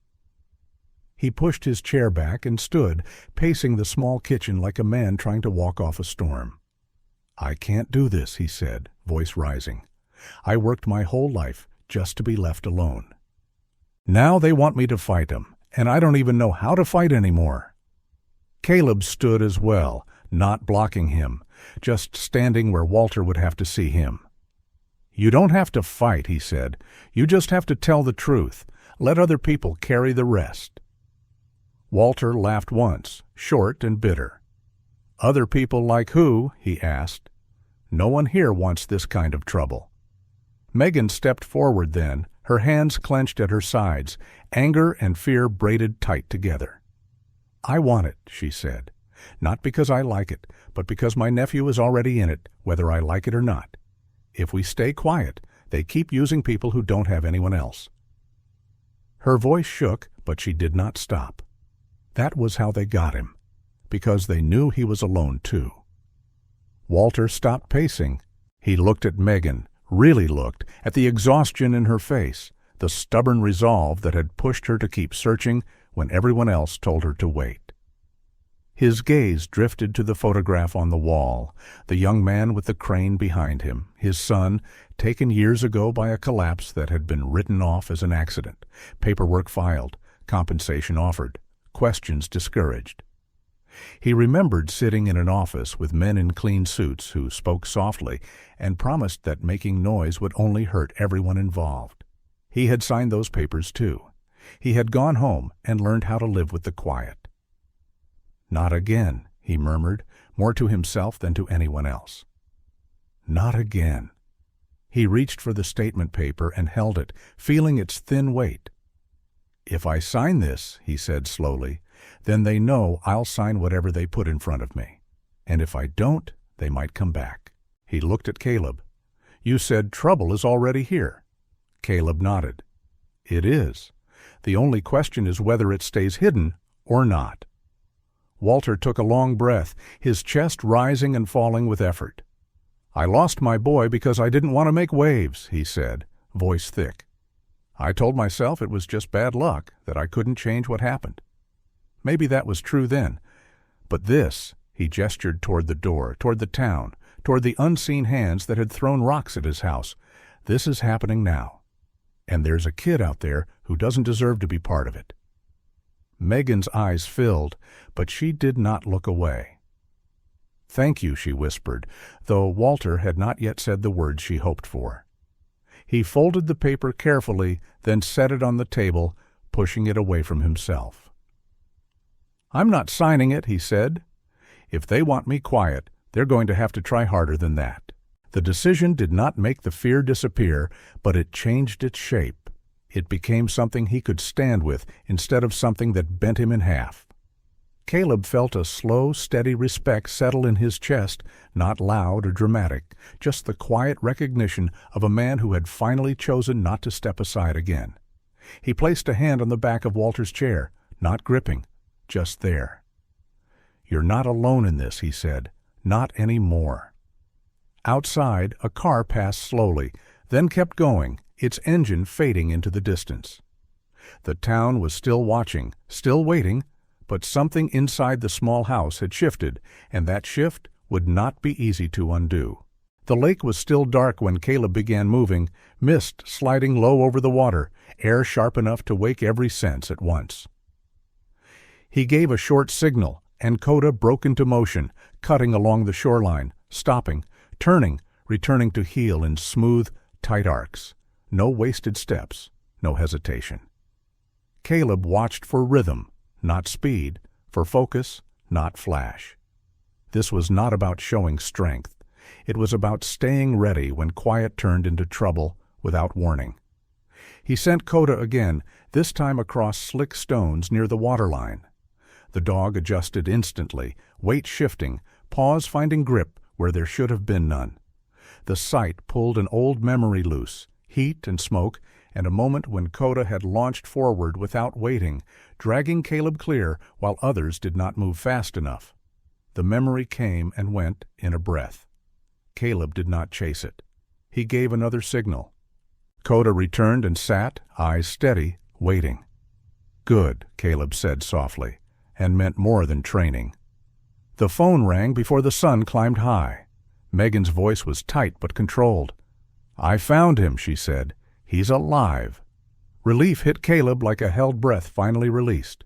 He pushed his chair back and stood, pacing the small kitchen like a man trying to walk off a storm. "I can't do this," he said, voice rising. "I worked my whole life just to be left alone. Now they want me to fight them, and I don't even know how to fight anymore." Caleb stood as well, not blocking him, just standing where Walter would have to see him. "You don't have to fight," he said. "You just have to tell the truth. Let other people carry the rest." Walter laughed once, short and bitter. "Other people like who?" he asked. "No one here wants this kind of trouble." Megan stepped forward then, her hands clenched at her sides, anger and fear braided tight together. "I want it," she said. "Not because I like it, but because my nephew is already in it, whether I like it or not. If we stay quiet, they keep using people who don't have anyone else." Her voice shook, but she did not stop. That was how they got him, because they knew he was alone too. Walter stopped pacing. He looked at Megan, really looked, at the exhaustion in her face, the stubborn resolve that had pushed her to keep searching when everyone else told her to wait. His gaze drifted to the photograph on the wall, the young man with the crane behind him, his son, taken years ago by a collapse that had been written off as an accident, paperwork filed, compensation offered, questions discouraged. He remembered sitting in an office with men in clean suits who spoke softly and promised that making noise would only hurt everyone involved. He had signed those papers too. He had gone home and learned how to live with the quiet. "Not again," he murmured, more to himself than to anyone else. "Not again." He reached for the statement paper and held it, feeling its thin weight. "If I sign this," he said slowly, "then they know I'll sign whatever they put in front of me. And if I don't, they might come back." He looked at Caleb. "You said trouble is already here." Caleb nodded. "It is. The only question is whether it stays hidden or not? Walter took a long breath, his chest rising and falling with effort. "I lost my boy because I didn't want to make waves," he said, voice thick. "I told myself it was just bad luck, that I couldn't change what happened. Maybe that was true then. But this," he gestured toward the door, toward the town, toward the unseen hands that had thrown rocks at his house, "this is happening now. And there's a kid out there who doesn't deserve to be part of it." Megan's eyes filled, but she did not look away. "Thank you," she whispered, though Walter had not yet said the words she hoped for. He folded the paper carefully, then set it on the table, pushing it away from himself. "I'm not signing it," he said. "If they want me quiet, they're going to have to try harder than that." The decision did not make the fear disappear, but it changed its shape. It became something he could stand with instead of something that bent him in half. Caleb felt a slow, steady respect settle in his chest, not loud or dramatic, just the quiet recognition of a man who had finally chosen not to step aside again. He placed a hand on the back of Walter's chair, not gripping, just there. "You're not alone in this," he said. "Not anymore." Outside, a car passed slowly, then kept going, its engine fading into the distance. The town was still watching, still waiting, but something inside the small house had shifted, and that shift would not be easy to undo. The lake was still dark when Caleb began moving, mist sliding low over the water, air sharp enough to wake every sense at once. He gave a short signal, and Coda broke into motion, cutting along the shoreline, stopping, turning, returning to heel in smooth, tight arcs. No wasted steps, no hesitation. Caleb watched for rhythm, not speed, for focus, not flash. This was not about showing strength. It was about staying ready when quiet turned into trouble without warning. He sent Coda again, this time across slick stones near the waterline. The dog adjusted instantly, weight shifting, paws finding grip where there should have been none. The sight pulled an old memory loose, heat and smoke, and a moment when Coda had launched forward without waiting, dragging Caleb clear while others did not move fast enough. The memory came and went in a breath. Caleb did not chase it. He gave another signal. Coda returned and sat, eyes steady, waiting. "Good," Caleb said softly, and meant more than training. The phone rang before the sun climbed high. Megan's voice was tight but controlled. "I found him," she said. "He's alive." Relief hit Caleb like a held breath finally released.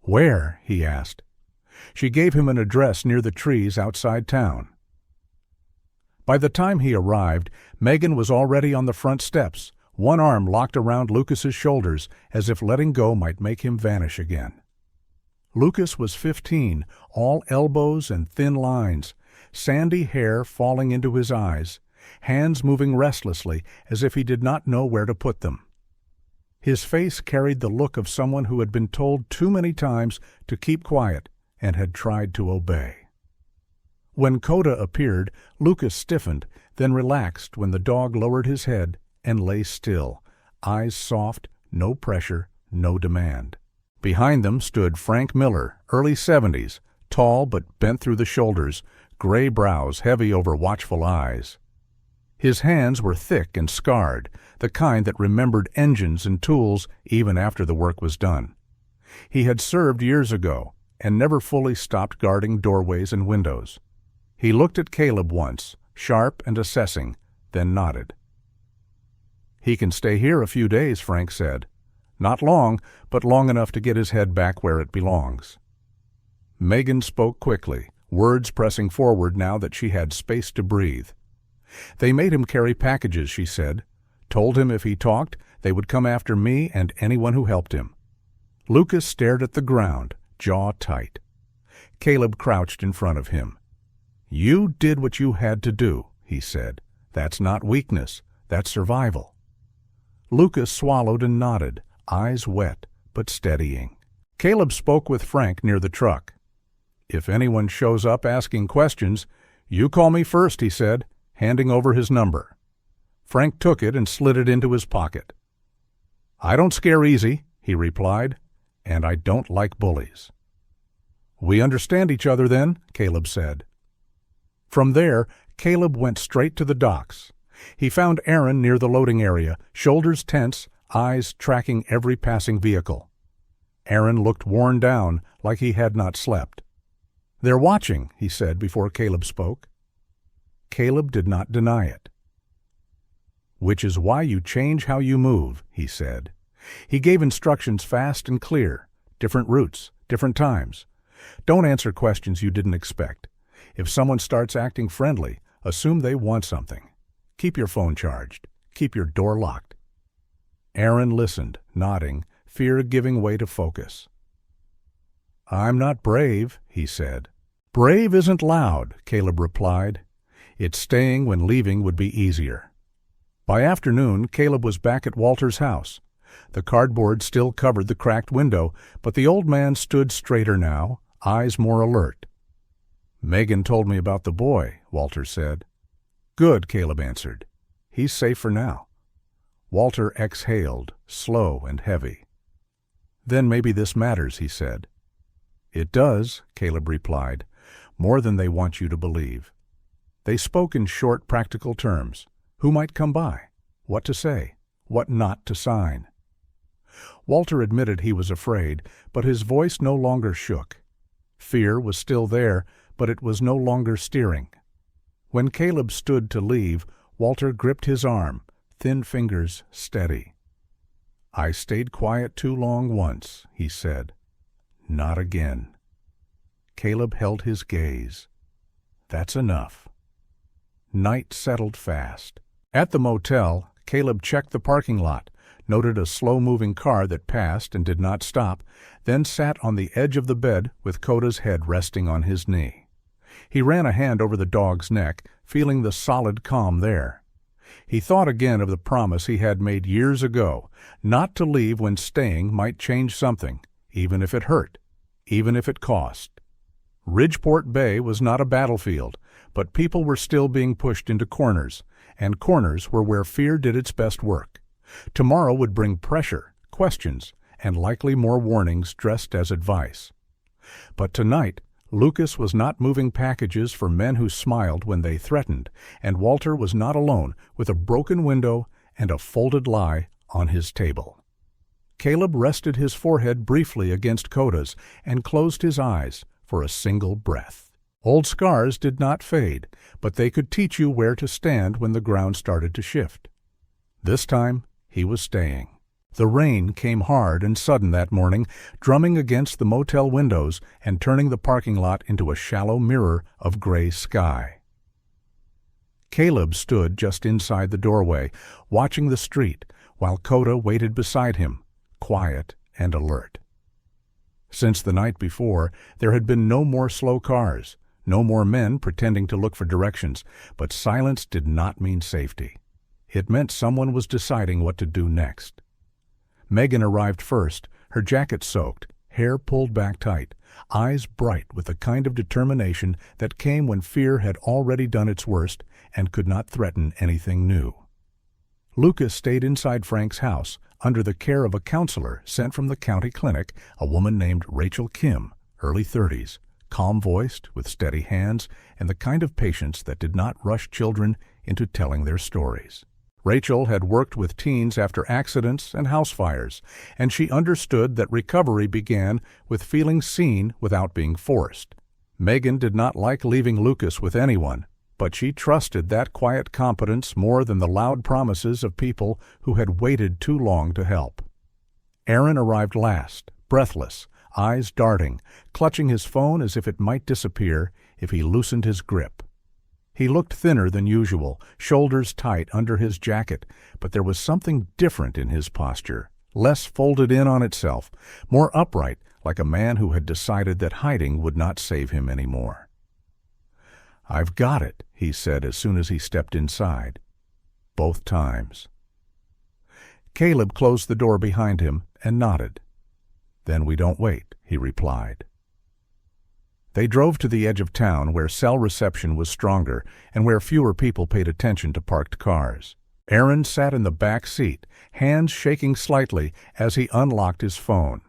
"Where?" he asked. She gave him an address near the trees outside town. By the time he arrived, Megan was already on the front steps, one arm locked around Lucas's shoulders as if letting go might make him vanish again. Lucas was 15, all elbows and thin lines, sandy hair falling into his eyes, hands moving restlessly as if he did not know where to put them. His face carried the look of someone who had been told too many times to keep quiet and had tried to obey. When Coda appeared, Lucas stiffened, then relaxed when the dog lowered his head and lay still, eyes soft, no pressure, no demand. Behind them stood Frank Miller, early 70s, tall but bent through the shoulders, gray brows heavy over watchful eyes. His hands were thick and scarred, the kind that remembered engines and tools even after the work was done. He had served years ago and never fully stopped guarding doorways and windows. He looked at Caleb once, sharp and assessing, then nodded. "He can stay here a few days," Frank said. "Not long, but long enough to get his head back where it belongs." Megan spoke quickly, words pressing forward now that she had space to breathe. "They made him carry packages," she said. "Told him if he talked, they would come after me and anyone who helped him." Lucas stared at the ground, jaw tight. Caleb crouched in front of him. "You did what you had to do," he said. "That's not weakness, that's survival." Lucas swallowed and nodded, eyes wet, but steadying. Caleb spoke with Frank near the truck. "If anyone shows up asking questions, you call me first," he said, handing over his number. Frank took it and slid it into his pocket. "I don't scare easy," he replied, and I don't like bullies." "We understand each other then," Caleb said. From there, Caleb went straight to the docks. He found Aaron near the loading area, shoulders tense, eyes tracking every passing vehicle. Aaron looked worn down, like he had not slept. "They're watching," he said before Caleb spoke. Caleb did not deny it. "Which is why you change how you move," he said. He gave instructions fast and clear, different routes, different times. Don't answer questions you didn't expect. If someone starts acting friendly, assume they want something. Keep your phone charged. Keep your door locked. Aaron listened, nodding, fear giving way to focus. "I'm not brave," he said. "Brave isn't loud," Caleb replied. "It's staying when leaving would be easier." By afternoon, Caleb was back at Walter's house. The cardboard still covered the cracked window, but the old man stood straighter now, eyes more alert. "Megan told me about the boy," Walter said. "Good," Caleb answered. "He's safe for now." Walter exhaled, slow and heavy. "Then maybe this matters," he said. "It does," Caleb replied, "more than they want you to believe." They spoke in short, practical terms. Who might come by? What to say? What not to sign? Walter admitted he was afraid, but his voice no longer shook. Fear was still there, but it was no longer steering. When Caleb stood to leave, Walter gripped his arm, thin fingers steady. "I stayed quiet too long once," he said. "Not again." Caleb held his gaze. "That's enough." Night settled fast. At the motel, Caleb checked the parking lot, noted a slow-moving car that passed and did not stop, then sat on the edge of the bed with Coda's head resting on his knee. He ran a hand over the dog's neck, feeling the solid calm there. He thought again of the promise he had made years ago, not to leave when staying might change something, even if it hurt, even if it cost. Ridgeport Bay was not a battlefield, but people were still being pushed into corners, and corners were where fear did its best work. Tomorrow would bring pressure, questions, and likely more warnings dressed as advice. But tonight, Lucas was not moving packages for men who smiled when they threatened, and Walter was not alone with a broken window and a folded lie on his table. Caleb rested his forehead briefly against Coda's and closed his eyes for a single breath. Old scars did not fade, but they could teach you where to stand when the ground started to shift. This time, he was staying. The rain came hard and sudden that morning, drumming against the motel windows and turning the parking lot into a shallow mirror of gray sky. Caleb stood just inside the doorway, watching the street, while Coda waited beside him, quiet and alert. Since the night before, there had been no more slow cars, no more men pretending to look for directions, but silence did not mean safety. It meant someone was deciding what to do next. Megan arrived first, her jacket soaked, hair pulled back tight, eyes bright with the kind of determination that came when fear had already done its worst and could not threaten anything new. Lucas stayed inside Frank's house, under the care of a counselor sent from the county clinic, a woman named Rachel Kim, early 30s, calm-voiced, with steady hands, and the kind of patience that did not rush children into telling their stories. Rachel had worked with teens after accidents and house fires, and she understood that recovery began with feeling seen without being forced. Megan did not like leaving Lucas with anyone, but she trusted that quiet competence more than the loud promises of people who had waited too long to help. Aaron arrived last, breathless, eyes darting, clutching his phone as if it might disappear if he loosened his grip. He looked thinner than usual, shoulders tight under his jacket, but there was something different in his posture, less folded in on itself, more upright, like a man who had decided that hiding would not save him anymore. "I've got it," he said as soon as he stepped inside. Both times. Caleb closed the door behind him and nodded. "Then we don't wait," he replied. They drove to the edge of town where cell reception was stronger and where fewer people paid attention to parked cars. Aaron sat in the back seat, hands shaking slightly as he unlocked his phone.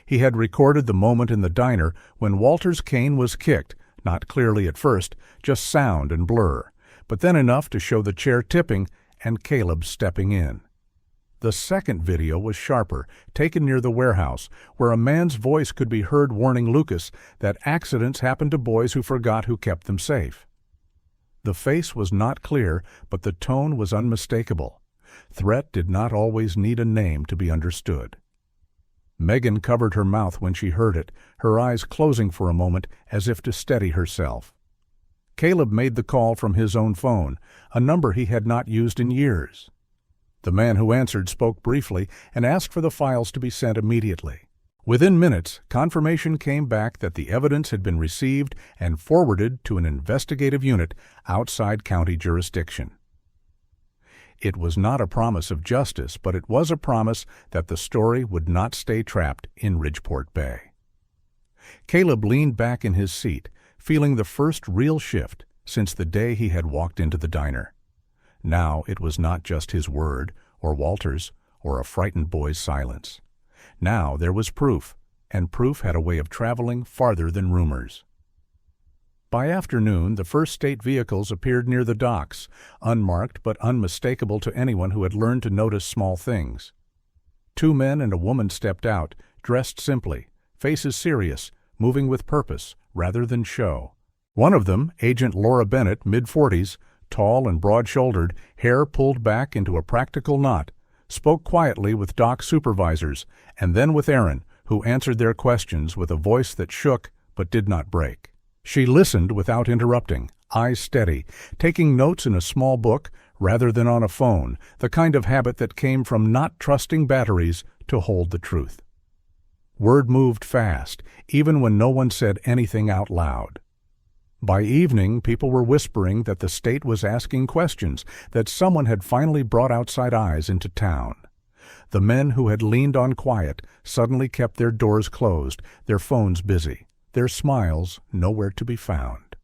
He had recorded the moment in the diner when Walter's cane was kicked, not clearly at first, just sound and blur, but then enough to show the chair tipping and Caleb stepping in. The second video was sharper, taken near the warehouse, where a man's voice could be heard warning Lucas that accidents happen to boys who forgot who kept them safe. The face was not clear, but the tone was unmistakable. Threat did not always need a name to be understood. Megan covered her mouth when she heard it, her eyes closing for a moment as if to steady herself. Caleb made the call from his own phone, a number he had not used in years. The man who answered spoke briefly and asked for the files to be sent immediately. Within minutes, confirmation came back that the evidence had been received and forwarded to an investigative unit outside county jurisdiction. It was not a promise of justice, but it was a promise that the story would not stay trapped in Ridgeport Bay. Caleb leaned back in his seat, feeling the first real shift since the day he had walked into the diner. Now it was not just his word, or Walter's, or a frightened boy's silence. Now there was proof, and proof had a way of traveling farther than rumors. By afternoon, the first state vehicles appeared near the docks, unmarked but unmistakable to anyone who had learned to notice small things. 2 men and a woman stepped out, dressed simply, faces serious, moving with purpose rather than show. One of them, Agent Laura Bennett, mid-40s, tall and broad-shouldered, hair pulled back into a practical knot, spoke quietly with dock supervisors, and then with Aaron, who answered their questions with a voice that shook but did not break. She listened without interrupting, eyes steady, taking notes in a small book rather than on a phone, the kind of habit that came from not trusting batteries to hold the truth. Word moved fast, even when no one said anything out loud. By evening, people were whispering that the state was asking questions, that someone had finally brought outside eyes into town. The men who had leaned on quiet suddenly kept their doors closed, their phones busy, their smiles nowhere to be found.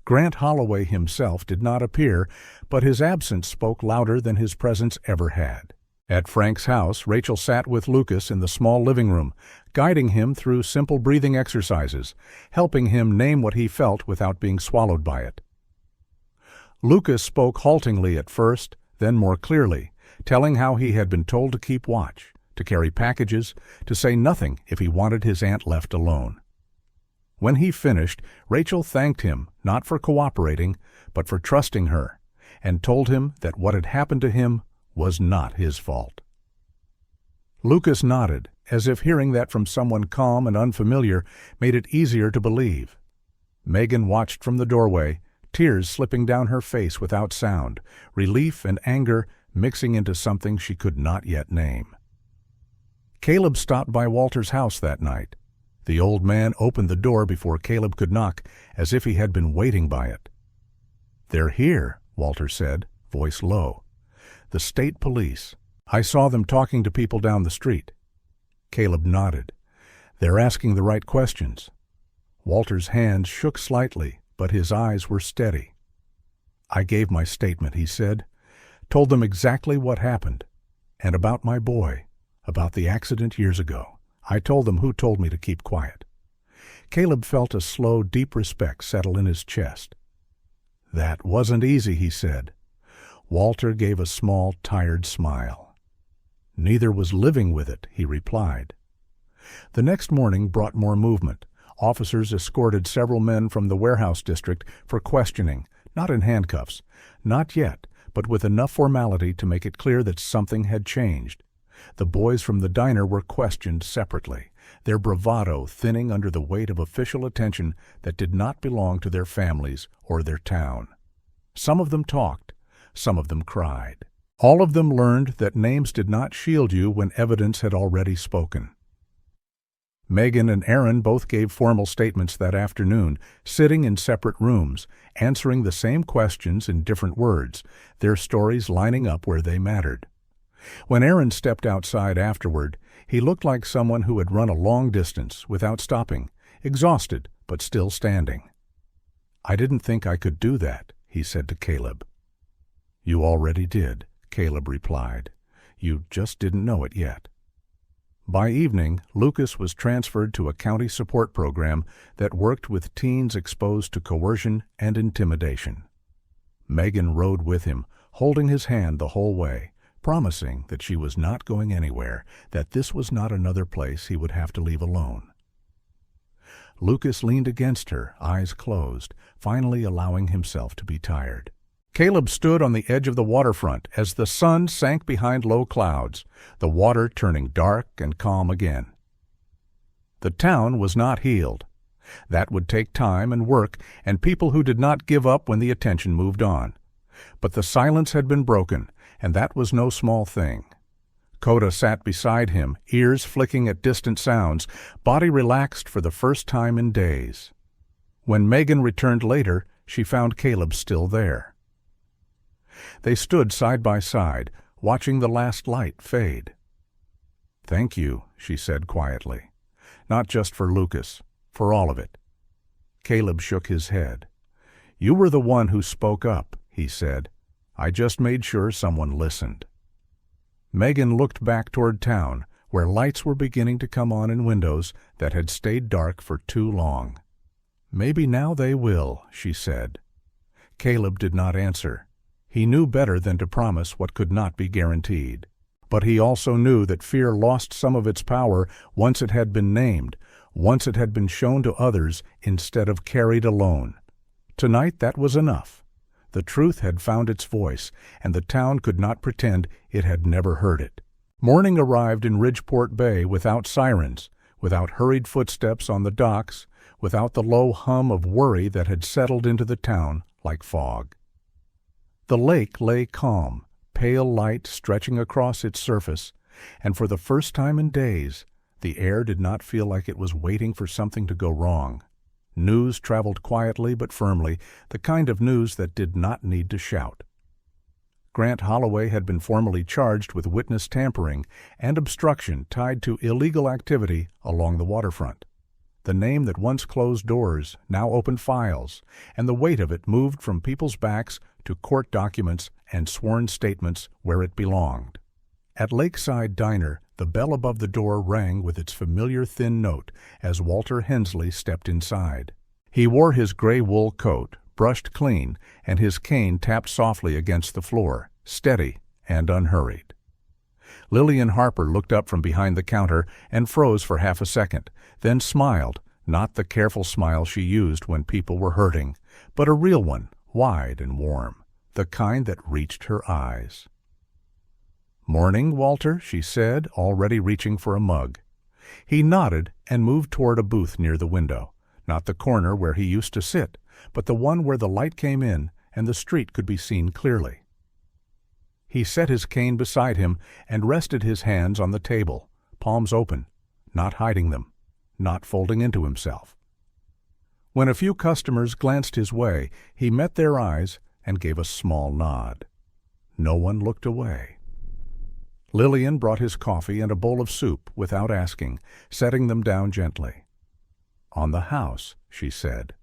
Grant Holloway himself did not appear, but his absence spoke louder than his presence ever had. At Frank's house, Rachel sat with Lucas in the small living room, guiding him through simple breathing exercises, helping him name what he felt without being swallowed by it. Lucas spoke haltingly at first, then more clearly, telling how he had been told to keep watch, to carry packages, to say nothing if he wanted his aunt left alone. When he finished, Rachel thanked him, not for cooperating, but for trusting her, and told him that what had happened to him was not his fault. Lucas nodded, as if hearing that from someone calm and unfamiliar made it easier to believe. Megan watched from the doorway, tears slipping down her face without sound, relief and anger mixing into something she could not yet name. Caleb stopped by Walter's house that night. The old man opened the door before Caleb could knock, as if he had been waiting by it. "They're here," Walter said, voice low. "The state police. I saw them talking to people down the street." Caleb nodded. "They're asking the right questions." Walter's hands shook slightly, but his eyes were steady. "I gave my statement," he said. "Told them exactly what happened. And about my boy, about the accident years ago. I told them who told me to keep quiet." Caleb felt a slow, deep respect settle in his chest. "That wasn't easy," he said. Walter gave a small, tired smile. "Neither was living with it," he replied. The next morning brought more movement. Officers escorted several men from the warehouse district for questioning, not in handcuffs, not yet, but with enough formality to make it clear that something had changed. The boys from the diner were questioned separately, their bravado thinning under the weight of official attention that did not belong to their families or their town. Some of them talked. Some of them cried. All of them learned that names did not shield you when evidence had already spoken. Megan and Aaron both gave formal statements that afternoon, sitting in separate rooms, answering the same questions in different words, their stories lining up where they mattered. When Aaron stepped outside afterward, he looked like someone who had run a long distance without stopping, exhausted but still standing. "I didn't think I could do that," he said to Caleb. "You already did," Caleb replied. "You just didn't know it yet." By evening, Lucas was transferred to a county support program that worked with teens exposed to coercion and intimidation. Megan rode with him, holding his hand the whole way, promising that she was not going anywhere, that this was not another place he would have to leave alone. Lucas leaned against her, eyes closed, finally allowing himself to be tired. Caleb stood on the edge of the waterfront as the sun sank behind low clouds, the water turning dark and calm again. The town was not healed. That would take time and work and people who did not give up when the attention moved on. But the silence had been broken, and that was no small thing. Coda sat beside him, ears flicking at distant sounds, body relaxed for the first time in days. When Megan returned later, she found Caleb still there. They stood side by side, watching the last light fade. "Thank you," she said quietly. "Not just for Lucas, for all of it." Caleb shook his head. "You were the one who spoke up," he said. "I just made sure someone listened." Megan looked back toward town, where lights were beginning to come on in windows that had stayed dark for too long. "Maybe now they will," she said. Caleb did not answer. He knew better than to promise what could not be guaranteed. But he also knew that fear lost some of its power once it had been named, once it had been shown to others instead of carried alone. Tonight that was enough. The truth had found its voice, and the town could not pretend it had never heard it. Morning arrived in Ridgeport Bay without sirens, without hurried footsteps on the docks, without the low hum of worry that had settled into the town like fog. The lake lay calm, pale light stretching across its surface, and for the first time in days, the air did not feel like it was waiting for something to go wrong. News traveled quietly but firmly, the kind of news that did not need to shout. Grant Holloway had been formally charged with witness tampering and obstruction tied to illegal activity along the waterfront. The name that once closed doors now opened files, and the weight of it moved from people's backs to court documents and sworn statements where it belonged. At Lakeside Diner, the bell above the door rang with its familiar thin note as Walter Hensley stepped inside. He wore his gray wool coat, brushed clean, and his cane tapped softly against the floor, steady and unhurried. Lillian Harper looked up from behind the counter and froze for half a second, then smiled, not the careful smile she used when people were hurting, but a real one, wide and warm, the kind that reached her eyes. "Morning, Walter," she said, already reaching for a mug. He nodded and moved toward a booth near the window, not the corner where he used to sit, but the one where the light came in and the street could be seen clearly. He set his cane beside him and rested his hands on the table, palms open, not hiding them, not folding into himself. When a few customers glanced his way, he met their eyes and gave a small nod. No one looked away. Lillian brought his coffee and a bowl of soup without asking, setting them down gently. "On the house," she said.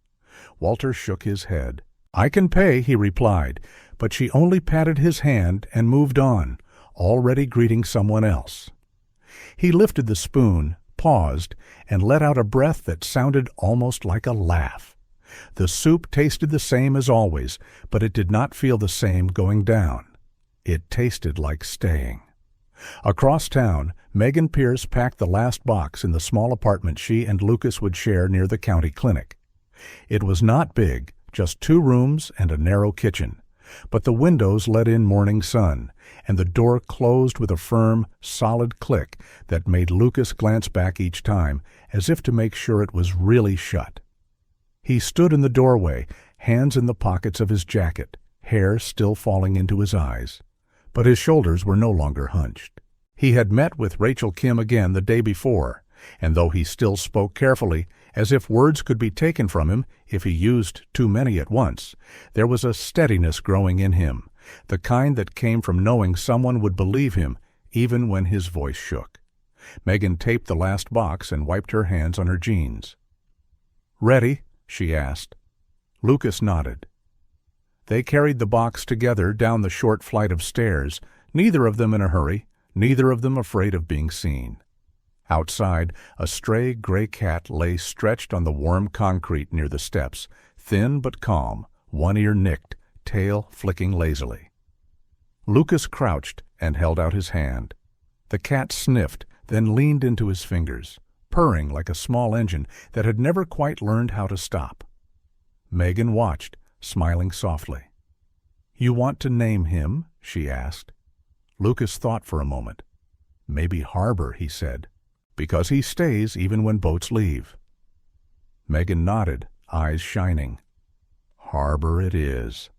Walter shook his head. "I can pay," he replied, but she only patted his hand and moved on, already greeting someone else. He lifted the spoon, paused, and let out a breath that sounded almost like a laugh. The soup tasted the same as always, but it did not feel the same going down. It tasted like staying. Across town, Megan Pierce packed the last box in the small apartment she and Lucas would share near the county clinic. It was not big, just 2 rooms and a narrow kitchen, but the windows let in morning sun, and the door closed with a firm, solid click that made Lucas glance back each time, as if to make sure it was really shut. He stood in the doorway, hands in the pockets of his jacket, hair still falling into his eyes. But his shoulders were no longer hunched. He had met with Rachel Kim again the day before, and though he still spoke carefully, as if words could be taken from him if he used too many at once, there was a steadiness growing in him, the kind that came from knowing someone would believe him even when his voice shook. Megan taped the last box and wiped her hands on her jeans. "Ready?" she asked. Lucas nodded. They carried the box together down the short flight of stairs, neither of them in a hurry, neither of them afraid of being seen. Outside, a stray gray cat lay stretched on the warm concrete near the steps, thin but calm, one ear nicked, tail flicking lazily. Lucas crouched and held out his hand. The cat sniffed, then leaned into his fingers, purring like a small engine that had never quite learned how to stop. Megan watched, smiling softly. "You want to name him?" she asked. Lucas thought for a moment. "Maybe Harbor," he said, "because he stays even when boats leave." Megan nodded, eyes shining. "Harbor it is."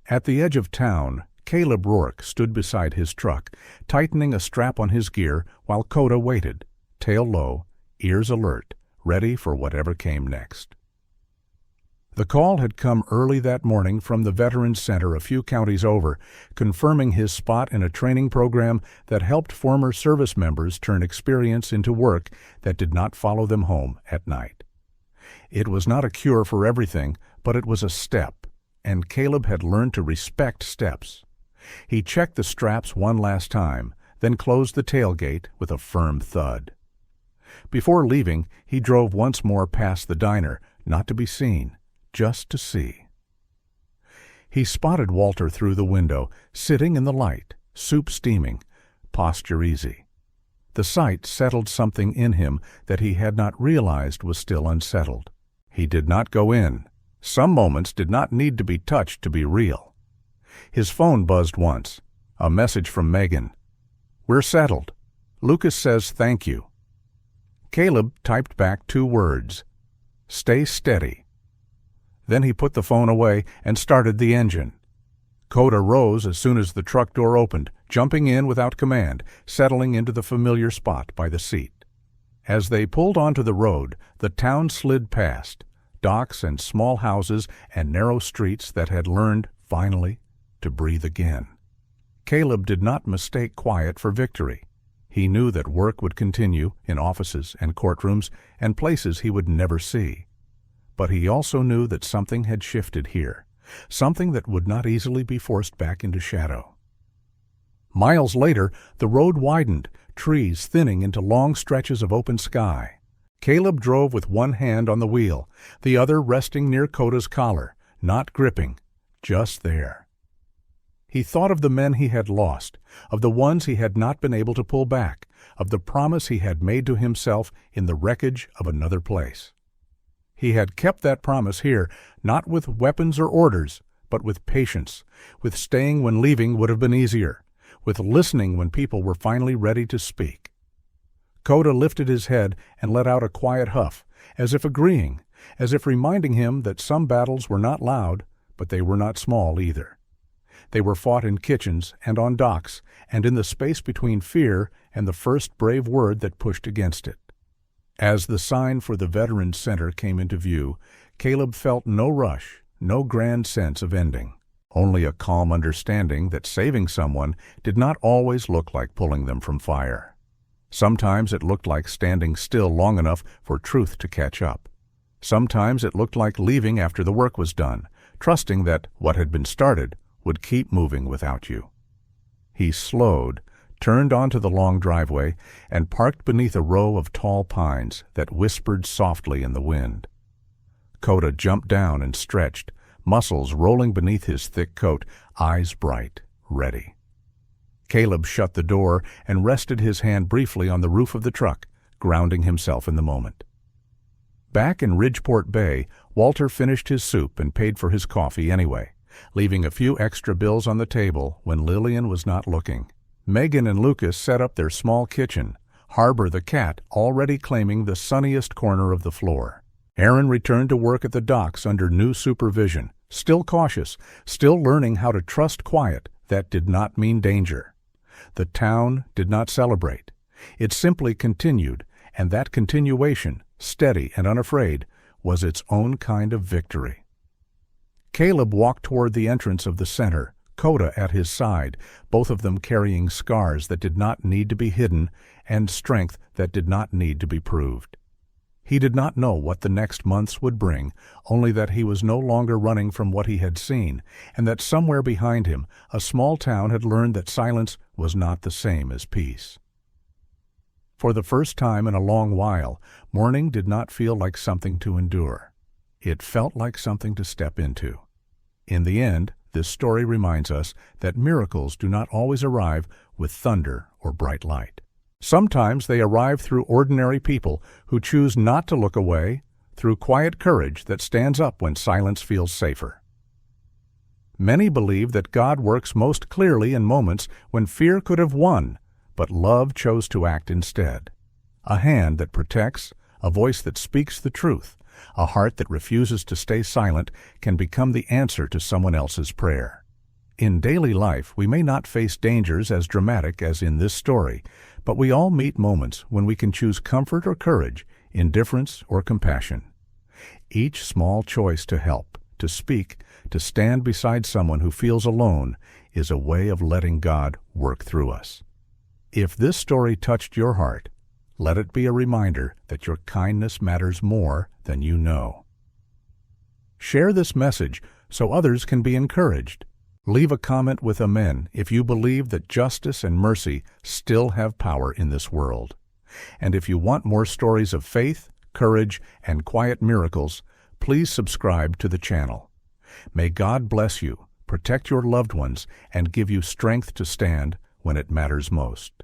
At the edge of town, Caleb Rourke stood beside his truck, tightening a strap on his gear while Coda waited, tail low, ears alert, ready for whatever came next. The call had come early that morning from the Veterans Center a few counties over, confirming his spot in a training program that helped former service members turn experience into work that did not follow them home at night. It was not a cure for everything, but it was a step, and Caleb had learned to respect steps. He checked the straps one last time, then closed the tailgate with a firm thud. Before leaving, he drove once more past the diner, not to be seen, just to see. He spotted Walter through the window, sitting in the light, soup steaming, posture easy. The sight settled something in him that he had not realized was still unsettled. He did not go in. Some moments did not need to be touched to be real. His phone buzzed once. A message from Megan. "We're settled. Lucas says thank you." Caleb typed back 2 words. "Stay steady." Then he put the phone away and started the engine. Coda rose as soon as the truck door opened, jumping in without command, settling into the familiar spot by the seat. As they pulled onto the road, the town slid past, docks and small houses and narrow streets that had learned, finally, to breathe again. Caleb did not mistake quiet for victory. He knew that work would continue in offices and courtrooms and places he would never see. But he also knew that something had shifted here, something that would not easily be forced back into shadow. Miles later, the road widened, trees thinning into long stretches of open sky. Caleb drove with one hand on the wheel, the other resting near Coda's collar, not gripping, just there. He thought of the men he had lost, of the ones he had not been able to pull back, of the promise he had made to himself in the wreckage of another place. He had kept that promise here, not with weapons or orders, but with patience, with staying when leaving would have been easier, with listening when people were finally ready to speak. Coda lifted his head and let out a quiet huff, as if agreeing, as if reminding him that some battles were not loud, but they were not small either. They were fought in kitchens and on docks, and in the space between fear and the first brave word that pushed against it. As the sign for the Veterans Center came into view, Caleb felt no rush, no grand sense of ending, only a calm understanding that saving someone did not always look like pulling them from fire. Sometimes it looked like standing still long enough for truth to catch up. Sometimes it looked like leaving after the work was done, trusting that what had been started would keep moving without you. He slowed, turned onto the long driveway, and parked beneath a row of tall pines that whispered softly in the wind. Coda jumped down and stretched, muscles rolling beneath his thick coat, eyes bright, ready. Caleb shut the door and rested his hand briefly on the roof of the truck, grounding himself in the moment. Back in Ridgeport Bay, Walter finished his soup and paid for his coffee anyway, leaving a few extra bills on the table when Lillian was not looking. Megan and Lucas set up their small kitchen, Harbor the cat already claiming the sunniest corner of the floor. Aaron returned to work at the docks under new supervision, still cautious, still learning how to trust quiet that did not mean danger. The town did not celebrate. It simply continued, and that continuation, steady and unafraid, was its own kind of victory. Caleb walked toward the entrance of the center, Coda at his side, both of them carrying scars that did not need to be hidden and strength that did not need to be proved. He did not know what the next months would bring, only that he was no longer running from what he had seen, and that somewhere behind him a small town had learned that silence was not the same as peace. For the first time in a long while, mourning did not feel like something to endure. It felt like something to step into. In the end, this story reminds us that miracles do not always arrive with thunder or bright light. Sometimes they arrive through ordinary people who choose not to look away, through quiet courage that stands up when silence feels safer. Many believe that God works most clearly in moments when fear could have won, but love chose to act instead. A hand that protects, a voice that speaks the truth, a heart that refuses to stay silent can become the answer to someone else's prayer. In daily life, we may not face dangers as dramatic as in this story, but we all meet moments when we can choose comfort or courage, indifference or compassion. Each small choice to help, to speak, to stand beside someone who feels alone is a way of letting God work through us. If this story touched your heart, let it be a reminder that your kindness matters more than you know. Share this message so others can be encouraged. Leave a comment with amen if you believe that justice and mercy still have power in this world. And if you want more stories of faith, courage, and quiet miracles, please subscribe to the channel. May God bless you, protect your loved ones, and give you strength to stand when it matters most.